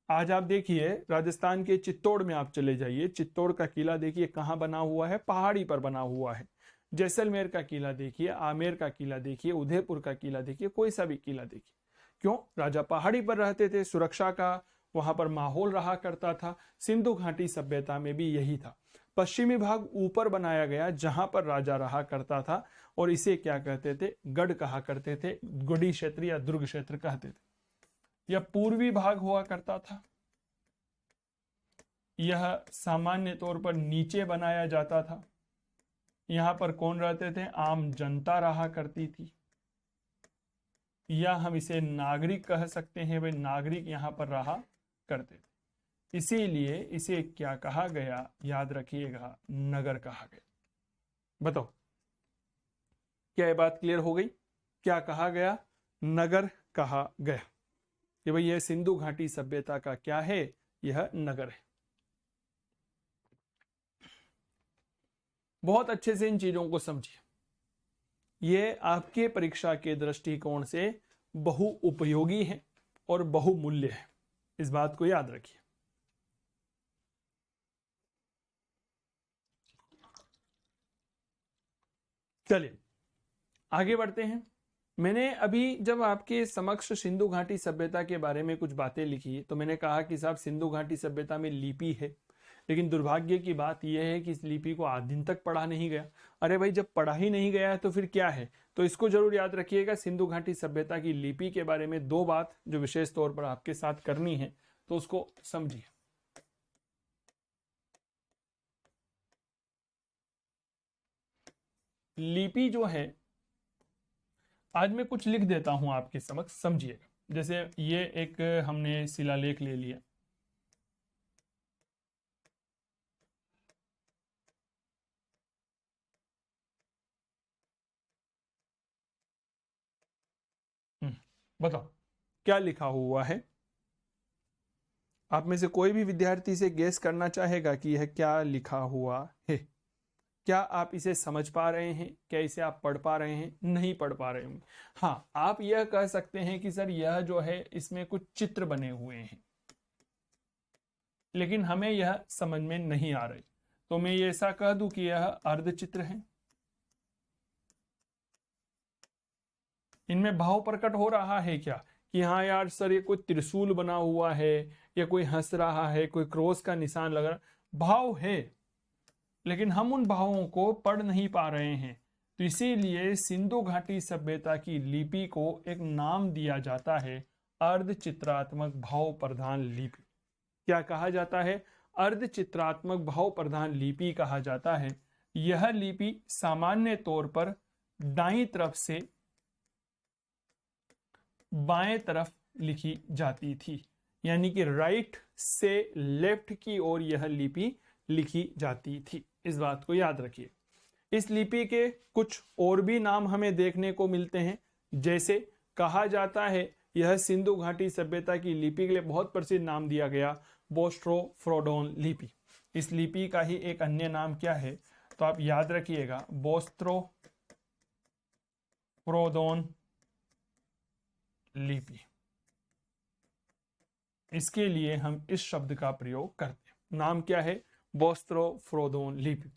आज आप देखिए राजस्थान के चित्तौड़ में आप चले जाइए, चित्तौड़ का किला देखिए कहाँ बना हुआ है, पहाड़ी पर बना हुआ है। जैसलमेर का किला देखिए, आमेर का किला देखिए, उदयपुर का किला देखिए, कोई सा भी किला देखिए, क्यों, राजा पहाड़ी पर रहते थे, सुरक्षा का वहां पर माहौल रहा करता था। सिंधु घाटी सभ्यता में भी यही था। पश्चिमी भाग ऊपर बनाया गया जहां पर राजा रहा करता था, और इसे क्या कहते थे, गढ़ कहा करते थे, गढ़ी क्षेत्र या दुर्ग क्षेत्र कहते थे। यह पूर्वी भाग हुआ करता था, यह सामान्य तौर पर नीचे बनाया जाता था। यहां पर कौन रहते थे, आम जनता रहा करती थी, या हम इसे नागरिक कह सकते हैं, वे नागरिक यहां पर रहा करते थे। इसीलिए इसे क्या कहा गया, याद रखिएगा, नगर कहा गया। बताओ क्या ये बात क्लियर हो गई, क्या कहा गया, नगर कहा गया कि भाई यह सिंधु घाटी सभ्यता का क्या है, यह नगर है। बहुत अच्छे से इन चीजों को समझिए, ये आपके परीक्षा के दृष्टिकोण से बहु उपयोगी है और बहुमूल्य है, इस बात को याद रखिए। चलिए आगे बढ़ते हैं। मैंने अभी जब आपके समक्ष सिंधु घाटी सभ्यता के बारे में कुछ बातें लिखी तो मैंने कहा कि साहब सिंधु घाटी सभ्यता में लिपि है, लेकिन दुर्भाग्य की बात यह है कि इस लिपि को आज दिन तक पढ़ा नहीं गया। अरे भाई जब पढ़ा ही नहीं गया है तो फिर क्या है, तो इसको जरूर याद रखिएगा। सिंधु घाटी सभ्यता की लिपि के बारे में दो बात जो विशेष तौर पर आपके साथ करनी है, तो उसको समझिए। लिपि जो है, आज मैं कुछ लिख देता हूं आपके समक्ष, समझिएगा। जैसे ये एक हमने शिलालेख ले लिया, बताओ क्या लिखा हुआ है। आप में से कोई भी विद्यार्थी से गेस करना चाहेगा कि यह क्या लिखा हुआ है। क्या आप इसे समझ पा रहे हैं, क्या इसे आप पढ़ पा रहे हैं, नहीं पढ़ पा रहे होंगे। हाँ, आप यह कह सकते हैं कि सर यह जो है इसमें कुछ चित्र बने हुए हैं, लेकिन हमें यह समझ में नहीं आ रही, तो मैं ये ऐसा कह दूं कि यह अर्धचित्र है। इनमें भाव प्रकट हो रहा है क्या, कि हाँ यार सर ये कोई त्रिशूल बना हुआ है, या कोई हंस रहा है, कोई क्रॉस का निशान लग रहा, भाव है, लेकिन हम उन भावों को पढ़ नहीं पा रहे हैं। तो इसीलिए सिंधु घाटी सभ्यता की लिपि को एक नाम दिया जाता है, अर्धचित्रात्मक भाव प्रधान लिपि। क्या कहा जाता है, अर्धचित्रात्मक भाव प्रधान लिपि कहा जाता है। यह लिपि सामान्य तौर पर दाईं तरफ से बाएं तरफ लिखी जाती थी, यानी कि राइट से लेफ्ट की ओर यह लिपि लिखी जाती थी। इस बात को याद रखिए। इस लिपि के कुछ और भी नाम हमें देखने को मिलते हैं, जैसे कहा जाता है यह सिंधु घाटी सभ्यता की लिपि के लिए बहुत प्रसिद्ध नाम दिया गया, बोस्ट्रो-फ्रोडोन लिपि। इस लिपि का ही एक अन्य नाम क्या है, तो आप याद रखिएगा, बोस्ट्रो-फ्रोडोन लिपि। इसके लिए हम इस शब्द का प्रयोग करते हैं। नाम क्या है, बोस्ट्रो-फ्रोडोन लिपि।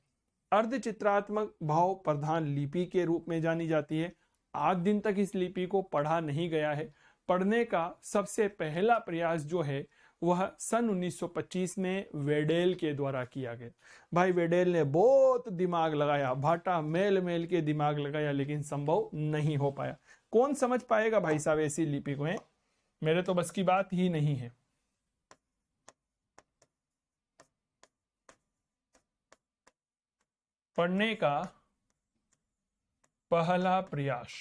अर्धचित्रात्मक भाव प्रधान लिपि के रूप में जानी जाती है। आज दिन तक इस लिपि को पढ़ा नहीं गया है। पढ़ने का सबसे पहला प्रयास जो है वह सन 1925 में वेडेल के द्वारा किया गया। भाई वेडेल ने बहुत दिमाग लगाया, भाटा मेल मेल के दिमाग लगाया, लेकिन संभव नहीं हो पाया। कौन समझ पाएगा भाई साहब ऐसी लिपि को है? मेरे तो बस की बात ही नहीं है। पढ़ने का पहला प्रयास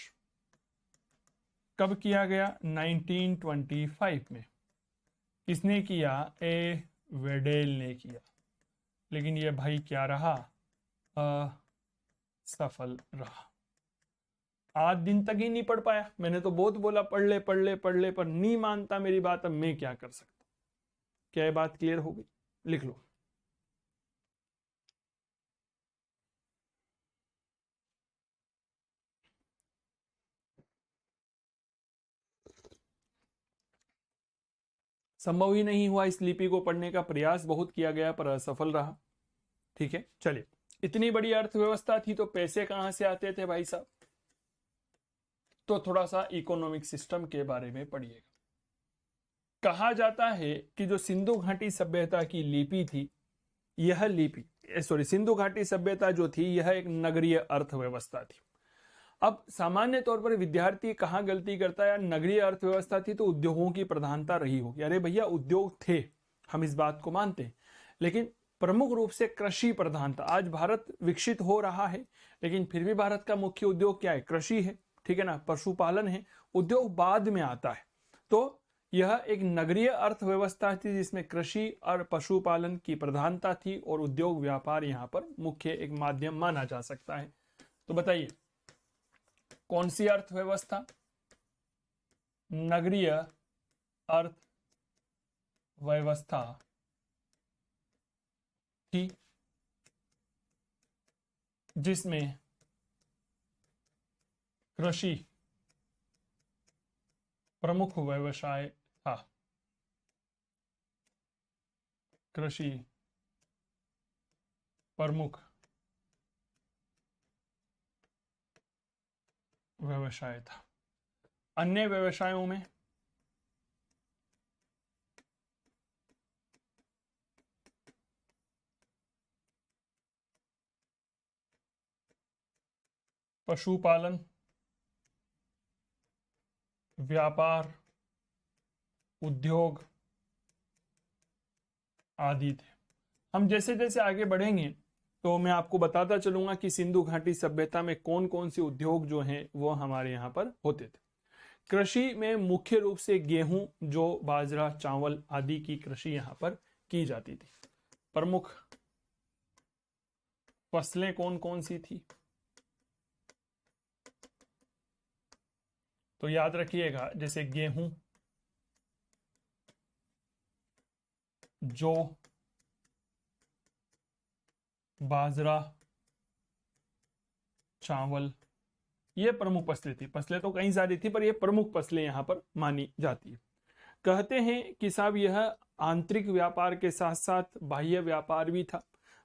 कब किया गया? 1925 में। किसने किया? ए वेडेल ने किया। लेकिन ये भाई क्या रहा? असफल रहा। आज दिन तक ही नहीं पढ़ पाया। मैंने तो बहुत बोला पढ़ ले पढ़ ले पढ़ ले, पर नहीं मानता मेरी बात। अब मैं क्या कर सकता? क्या ये बात क्लियर हो गई? लिख लो। संभव ही नहीं हुआ इस लिपि को पढ़ने का। प्रयास बहुत किया गया पर असफल रहा। ठीक है, चलिए। इतनी बड़ी अर्थव्यवस्था थी तो पैसे कहां से आते थे भाई साहब? तो थोड़ा सा इकोनॉमिक सिस्टम के बारे में पढ़िएगा। कहा जाता है कि जो सिंधु घाटी सभ्यता की लिपि थी, यह लिपि सिंधु घाटी सभ्यता जो थी, यह एक नगरीय अर्थव्यवस्था थी। अब सामान्य तौर पर विद्यार्थी कहाँ गलती करता है? नगरीय अर्थव्यवस्था थी तो उद्योगों की प्रधानता रही होगी। अरे भैया, उद्योग थे, हम इस बात को मानते हैं, लेकिन प्रमुख रूप से कृषि प्रधानता। आज भारत विकसित हो रहा है, लेकिन फिर भी भारत का मुख्य उद्योग क्या है? कृषि है, ठीक है ना, पशुपालन है। उद्योग बाद में आता है। तो यह एक नगरीय अर्थव्यवस्था थी जिसमें कृषि और पशुपालन की प्रधानता थी और उद्योग व्यापार यहाँ पर मुख्य एक माध्यम माना जा सकता है। तो बताइए कौन सी अर्थव्यवस्था? नगरीय अर्थव्यवस्था थी जिसमें कृषि प्रमुख व्यवसाय था। कृषि प्रमुख व्यवसाय था। अन्य व्यवसायों में पशुपालन, व्यापार, उद्योग आदि थे। हम जैसे जैसे आगे बढ़ेंगे तो मैं आपको बताता चलूंगा कि सिंधु घाटी सभ्यता में कौन कौन से उद्योग जो हैं वो हमारे यहाँ पर होते थे। कृषि में मुख्य रूप से गेहूं, जौ, बाजरा, चावल आदि की कृषि यहाँ पर की जाती थी। प्रमुख फसलें कौन कौन सी थी? तो याद रखिएगा, जैसे गेहूं, जौ, बाजरा, चावल, ये प्रमुख फसलें थी। फसलें तो कई सारी थी पर ये प्रमुख फसलें यहां पर मानी जाती है। कहते हैं कि साहब यह आंतरिक व्यापार के साथ साथ बाह्य व्यापार भी था।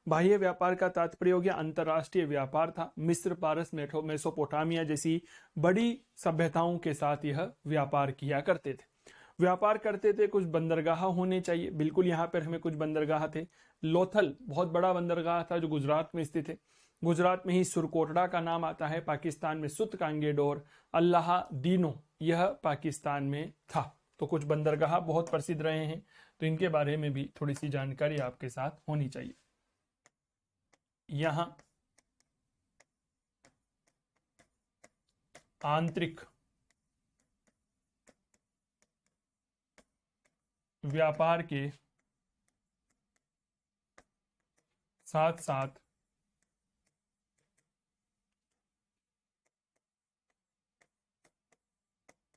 बाह्य व्यापार का तात्पर्य हो गया अंतरराष्ट्रीय व्यापार था। मिस्र, पारस, मेसोपोटामिया जैसी बड़ी सभ्यताओं के साथ यह व्यापार किया करते थे। व्यापार करते थे, कुछ बंदरगाह होने चाहिए। बिल्कुल यहाँ पर हमें कुछ बंदरगाह थे। लोथल बहुत बड़ा बंदरगाह था जो गुजरात में स्थित है। गुजरात में ही सुरकोटड़ा का नाम आता है। पाकिस्तान में सुतकांगेडोर, अल्लाहदीनो, यह पाकिस्तान में था। तो कुछ बंदरगाह बहुत प्रसिद्ध रहे हैं, तो इनके बारे में भी थोड़ी सी जानकारी आपके साथ होनी चाहिए। यहां आंतरिक व्यापार के साथ साथ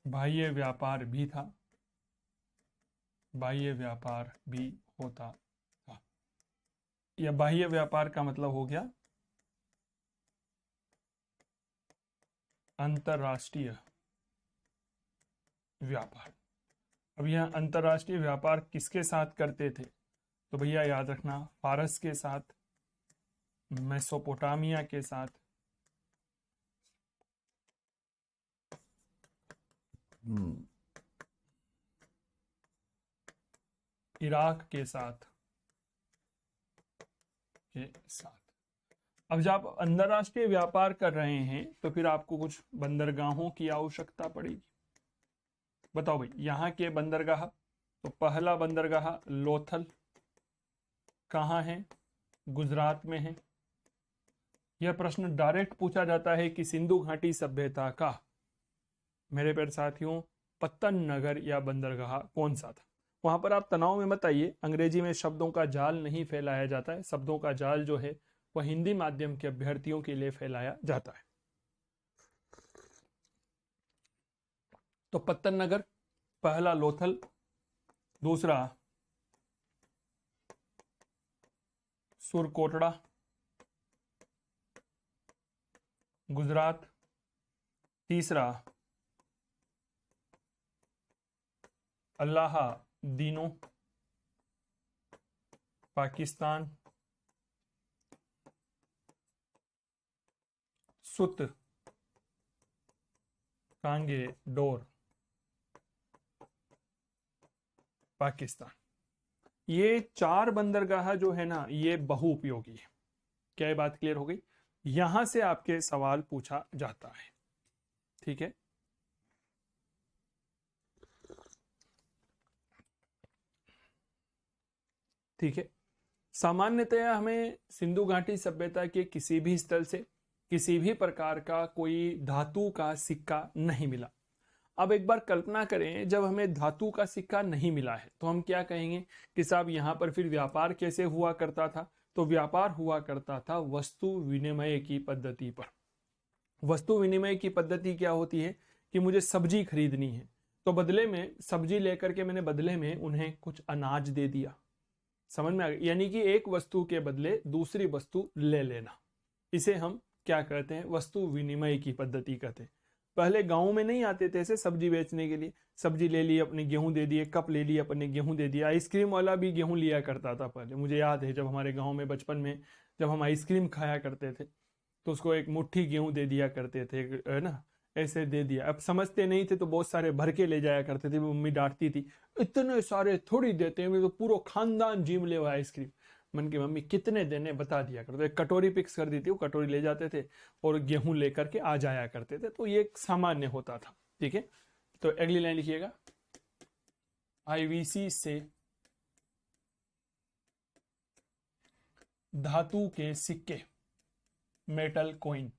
बाह्य व्यापार भी था। बाह्य व्यापार भी होता था। यह बाह्य व्यापार का मतलब हो गया अंतरराष्ट्रीय व्यापार। अब यह अंतरराष्ट्रीय व्यापार किसके साथ करते थे? तो भैया याद रखना, फारस के साथ, मेसोपोटामिया के साथ, इराक के साथ अब जब आप अंतरराष्ट्रीय व्यापार कर रहे हैं तो फिर आपको कुछ बंदरगाहों की आवश्यकता पड़ेगी। बताओ भाई, यहाँ के बंदरगाह, तो पहला बंदरगाह लोथल कहाँ है? गुजरात में है। यह प्रश्न डायरेक्ट पूछा जाता है कि सिंधु घाटी सभ्यता का, मेरे प्यारे साथियों, पत्तन नगर या बंदरगाह कौन सा था? वहां पर आप तनाव में मत आइए, अंग्रेजी में शब्दों का जाल नहीं फैलाया जाता है, शब्दों का जाल जो है वह हिंदी माध्यम के अभ्यर्थियों के लिए फैलाया जाता है। तो पत्तन नगर, पहला लोथल, दूसरा सुरकोटड़ा गुजरात, तीसरा अल्लाहदीनो पाकिस्तान, सुत कांगे डोर पाकिस्तान। ये 4 बंदरगाह जो है ना, ये बहुउपयोगी है। क्या ये बात क्लियर हो गई? यहां से आपके सवाल पूछा जाता है, ठीक है। ठीक है, सामान्यतया हमें सिंधु घाटी सभ्यता के किसी भी स्थल से किसी भी प्रकार का कोई धातु का सिक्का नहीं मिला। अब एक बार कल्पना करें, जब हमें धातु का सिक्का नहीं मिला है तो हम क्या कहेंगे कि साहब यहां पर फिर व्यापार कैसे हुआ करता था? तो व्यापार हुआ करता था वस्तु विनिमय की पद्धति पर। वस्तु विनिमय की पद्धति क्या होती है कि मुझे सब्जी खरीदनी है, तो बदले में सब्जी लेकर के मैंने बदले में उन्हें कुछ अनाज दे दिया। समझ में आ गया? यानी कि एक वस्तु के बदले दूसरी वस्तु ले लेना, इसे हम क्या कहते हैं? वस्तु विनिमय की पद्धति कहते हैं। पहले गांव में नहीं आते थे ऐसे सब्जी बेचने के लिए, सब्जी ले ली अपने, गेहूं दे दिए, कप ले लिया अपने, गेहूं दे दिया। आइसक्रीम वाला भी गेहूं लिया करता था पहले, मुझे याद है जब हमारे गांव में बचपन में जब हम आइसक्रीम खाया करते थे तो उसको एक मुट्ठी गेहूं दे दिया करते थे, है ना, ऐसे दे दिया। अब समझते नहीं थे तो बहुत सारे भर के ले जाया करते थे, मम्मी डांटती थी, इतने सारे थोड़ी देते हैं, तो पूरा खानदान जीम ले हुआ आइसक्रीम। मन की मम्मी कितने देने बता दिया करते, एक कटोरी पिक्स कर दी थी, वो कटोरी ले जाते थे और गेहूं लेकर के आ जाया करते थे, तो ये एक सामान्य होता था, ठीक है। तो अगली लाइन लिखिएगा, आईवीसी से धातु के सिक्के, मेटल कॉइन,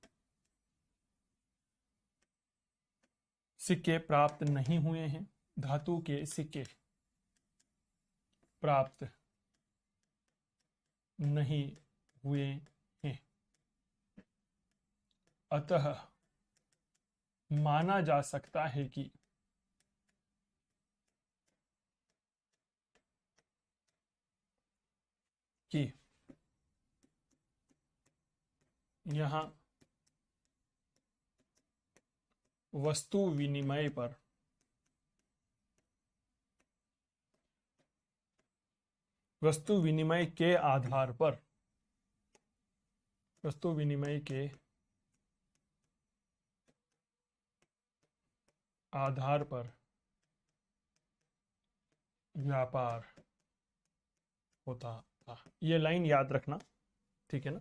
सिक्के प्राप्त नहीं हुए हैं, धातु के सिक्के प्राप्त नहीं हुए हैं, अतः माना जा सकता है कि यहां वस्तु विनिमय पर वस्तु विनिमय के आधार पर वस्तु विनिमय के आधार पर व्यापार होता था। ये लाइन याद रखना, ठीक है ना।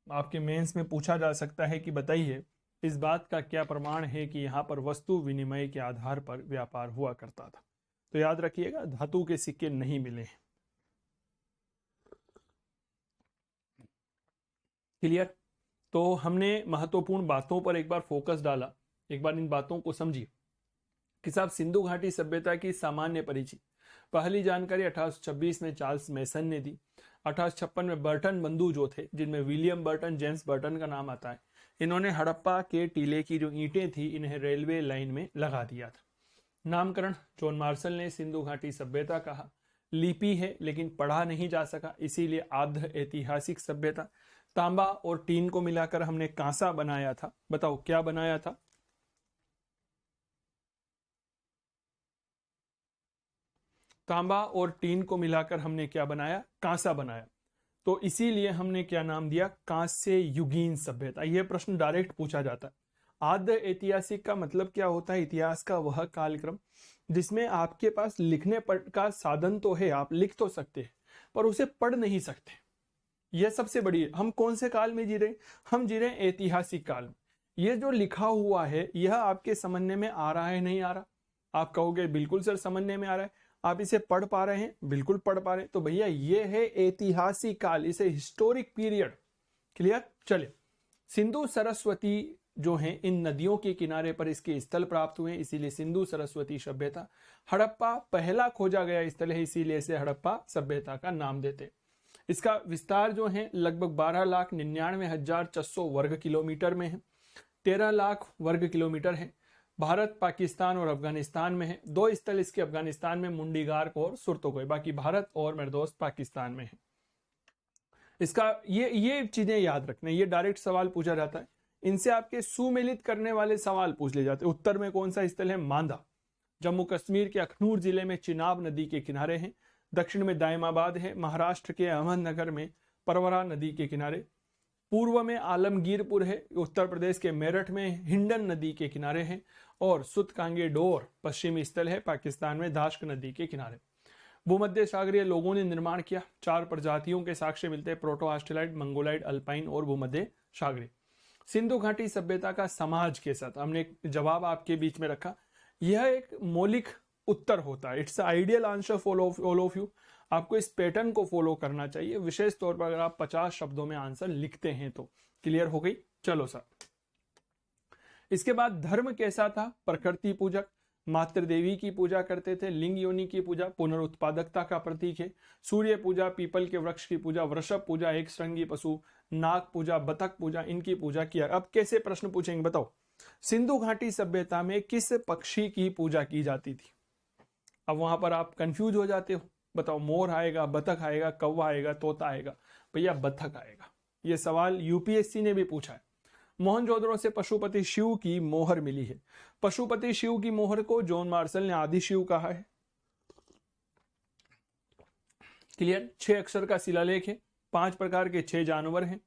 आपके मेंस में पूछा जा सकता है कि बताइए इस बात का क्या प्रमाण है कि यहां पर वस्तु विनिमय के आधार पर व्यापार हुआ करता था। तो याद रखिएगा, धातु के सिक्के नहीं मिले हैं। क्लियर? तो हमने महत्वपूर्ण बातों पर एक बार फोकस डाला, एक बार इन बातों को समझिए कि साहब सिंधु घाटी सभ्यता की सामान्य परिचय। पहली जानकारी 1826 में चार्ल्स मेसन ने दी। 1856 में बर्टन बंधु जो थे, जिनमें विलियम बर्टन, जेम्स बर्टन का नाम आता है, इन्होंने हड़प्पा के टीले की जो ईंटें थी इन्हें रेलवे लाइन में लगा दिया था। नामकरण जॉन मार्शल ने सिंधु घाटी सभ्यता कहा। लिपि है लेकिन पढ़ा नहीं जा सका, इसीलिए आध ऐतिहासिक सभ्यता। तांबा और टीन को मिलाकर हमने कांसा बनाया था। बताओ क्या बनाया था? तांबा और टीन को मिलाकर हमने क्या बनाया? कांसा बनाया। तो इसीलिए हमने क्या नाम दिया? कांस्य युगीन सभ्यता। यह प्रश्न डायरेक्ट पूछा जाता है। आद्य ऐतिहासिक का मतलब क्या होता है? इतिहास का वह कालक्रम जिसमें आपके पास लिखने पढ़ का साधन तो है, आप लिख तो सकते हैं पर उसे पढ़ नहीं सकते। यह सबसे बड़ी, हम कौन से काल में जी रहे? हम जी रहे ऐतिहासिक काल में। यह जो लिखा हुआ है यह आपके समझने में आ रहा है, नहीं आ रहा? आप कहोगे बिल्कुल सर समझने में आ रहा है, आप इसे पढ़ पा रहे हैं, बिल्कुल पढ़ पा रहे हैं, तो भैया ये है ऐतिहासिक काल, इसे हिस्टोरिक पीरियड। क्लियर? चलिए, सिंधु सरस्वती जो हैं इन नदियों के किनारे पर इसके स्थल प्राप्त हुए, इसीलिए सिंधु सरस्वती सभ्यता। हड़प्पा पहला खोजा गया स्थल है, इसीलिए इसे हड़प्पा सभ्यता का नाम देते। इसका विस्तार जो है लगभग 12,99,600 वर्ग किलोमीटर में है, 13 लाख वर्ग किलोमीटर है। भारत, पाकिस्तान और अफगानिस्तान में है। 2 स्थल इसके अफगानिस्तान में, मुंडीगार्क और सुरतोगोई, बाकी भारत और मेरे दोस्त पाकिस्तान में है। इसका ये चीजें याद रखना, ये डायरेक्ट सवाल पूछा जाता है, इनसे आपके सुमेलित करने वाले सवाल पूछ ले जाते हैं। उत्तर में कौन सा स्थल है? मांदा, जम्मू कश्मीर के अखनूर जिले में चिनाब नदी के किनारे है। दक्षिण में दायमाबाद है, महाराष्ट्र के अहमदनगर में परवरा नदी के किनारे। पूर्व में आलमगीरपुर है, उत्तर प्रदेश के मेरठ में हिंडन नदी के किनारे है। और सुतकांगे डोर पश्चिमी स्थल है, पाकिस्तान में दाश्क नदी के किनारे। भूमध्य सागरीय लोगों ने निर्माण किया। 4 प्रजातियों के साक्ष्य मिलते हैं, प्रोटो ऑस्ट्रेलाइड, मंगोलाइड, अल्पाइन और भूमध्य सागरीय। सिंधु घाटी सभ्यता का समाज के साथ हमने एक जवाब आपके बीच में रखा, यह एक मौलिक उत्तर होता है। It's ideal answer for all of you. आपको इस पैटर्न को फॉलो करना चाहिए, विशेष तौर पर अगर आप 50 शब्दों में आंसर लिखते हैं तो। क्लियर हो गई? चलो सर, इसके बाद धर्म कैसा था? प्रकृति पूजक, मातृ देवी की पूजा करते थे। लिंग योनि की पूजा पुनरुत्पादकता का प्रतीक है। सूर्य पूजा, पीपल के वृक्ष की पूजा, वृषभ पूजा, एक श्रृंगी पशु, नाग पूजा, बतख पूजा, इनकी पूजा किया। अब कैसे प्रश्न पूछेंगे बताओ? सिंधु घाटी सभ्यता में किस पक्षी की पूजा की जाती थी? अब वहां पर आप कंफ्यूज हो जाते हो, बताओ मोर आएगा, बतख आएगा, कौवा आएगा, तोता आएगा? भैया बतख आएगा। यह सवाल यूपीएससी ने भी पूछा है। मोहनजोदड़ो से पशुपति शिव की मोहर मिली है। पशुपति शिव की मोहर को जॉन मार्शल ने आदि शिव कहा है। क्लियर? 6 अक्षर का शिलालेख है, 5 प्रकार के 6 जानवर हैं।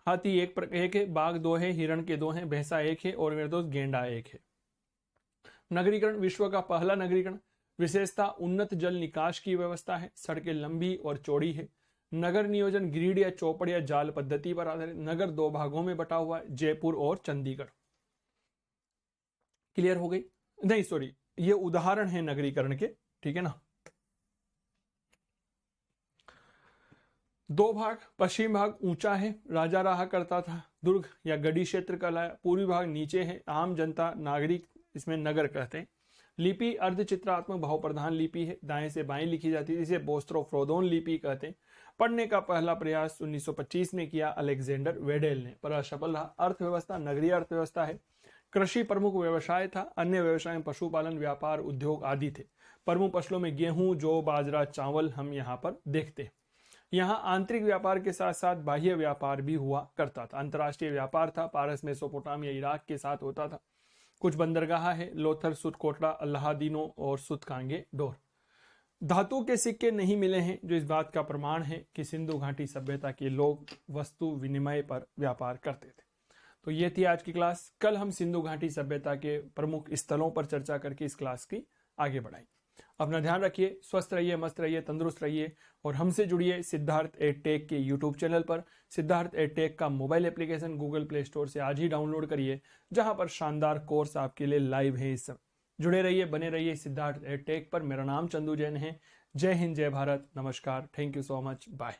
हाथी एक है, बाघ 2 है, हिरण के 2 हैं, भैंसा 1 है और मेरे दोस्त गेंडा 1 है। नगरीकरण, विश्व का पहला नगरीकरण। विशेषता, उन्नत जल निकास की व्यवस्था है। सड़कें लंबी और चौड़ी है। नगर नियोजन ग्रिड या चौपड़ या जाल पद्धति पर आधारित। नगर 2 भागों में बटा हुआ है, जयपुर और चंडीगढ़। क्लियर हो गई? नहीं सॉरी, ये उदाहरण है नगरीकरण के, ठीक है ना। 2 भाग, पश्चिम भाग ऊंचा है, राजा रहा करता था, दुर्ग या गढ़ी क्षेत्र कहलाया। पूर्वी भाग नीचे है, आम जनता, नागरिक, इसमें नगर कहते हैं। लिपि अर्धचित्रात्मक भाव प्रधान लिपि है, दाएं से बाएं लिखी जाती है, इसे बोस्ट्रोफ्रोदोन लिपि कहते हैं। पढ़ने का पहला प्रयास 1925 में किया अलेक्जेंडर वेडेल ने, पर असफल रहा। अर्थव्यवस्था नगरीय अर्थव्यवस्था है। कृषि प्रमुख व्यवसाय था, अन्य व्यवसाय में पशुपालन, व्यापार, उद्योग आदि थे। प्रमुख फसलों में गेहूं, जौ, बाजरा, चावल हम यहाँ पर देखते हैं। यहाँ आंतरिक व्यापार के साथ साथ बाह्य व्यापार भी हुआ करता था। अंतर्राष्ट्रीय व्यापार था, पारस, मेसोपोटामिया, इराक के साथ होता था। कुछ बंदरगाह है, लोथर, सुतकोटड़ा, अल्लादीनो और सुतकांगे डोर। धातु के सिक्के नहीं मिले हैं, जो इस बात का प्रमाण है कि सिंधु घाटी सभ्यता के लोग वस्तु विनिमय पर व्यापार करते थे। तो ये थी आज की क्लास। कल हम सिंधु घाटी सभ्यता के प्रमुख स्थलों पर चर्चा करके इस क्लास की आगे बढ़ाएंगे। अपना ध्यान रखिए, स्वस्थ रहिए, मस्त रहिए, तंदुरुस्त रहिए और हमसे जुड़िए सिद्धार्थ एडटेक के यूट्यूब चैनल पर। सिद्धार्थ एडटेक का mobile application Google play store से आज ही डाउनलोड करिए, जहां पर शानदार कोर्स आपके लिए लाइव है। इस सब जुड़े रहिए, बने रहिए सिद्धार्थ एडटेक पर। मेरा नाम चंदू जैन है। जय हिंद, जय भारत, नमस्कार, thank you so much, bye.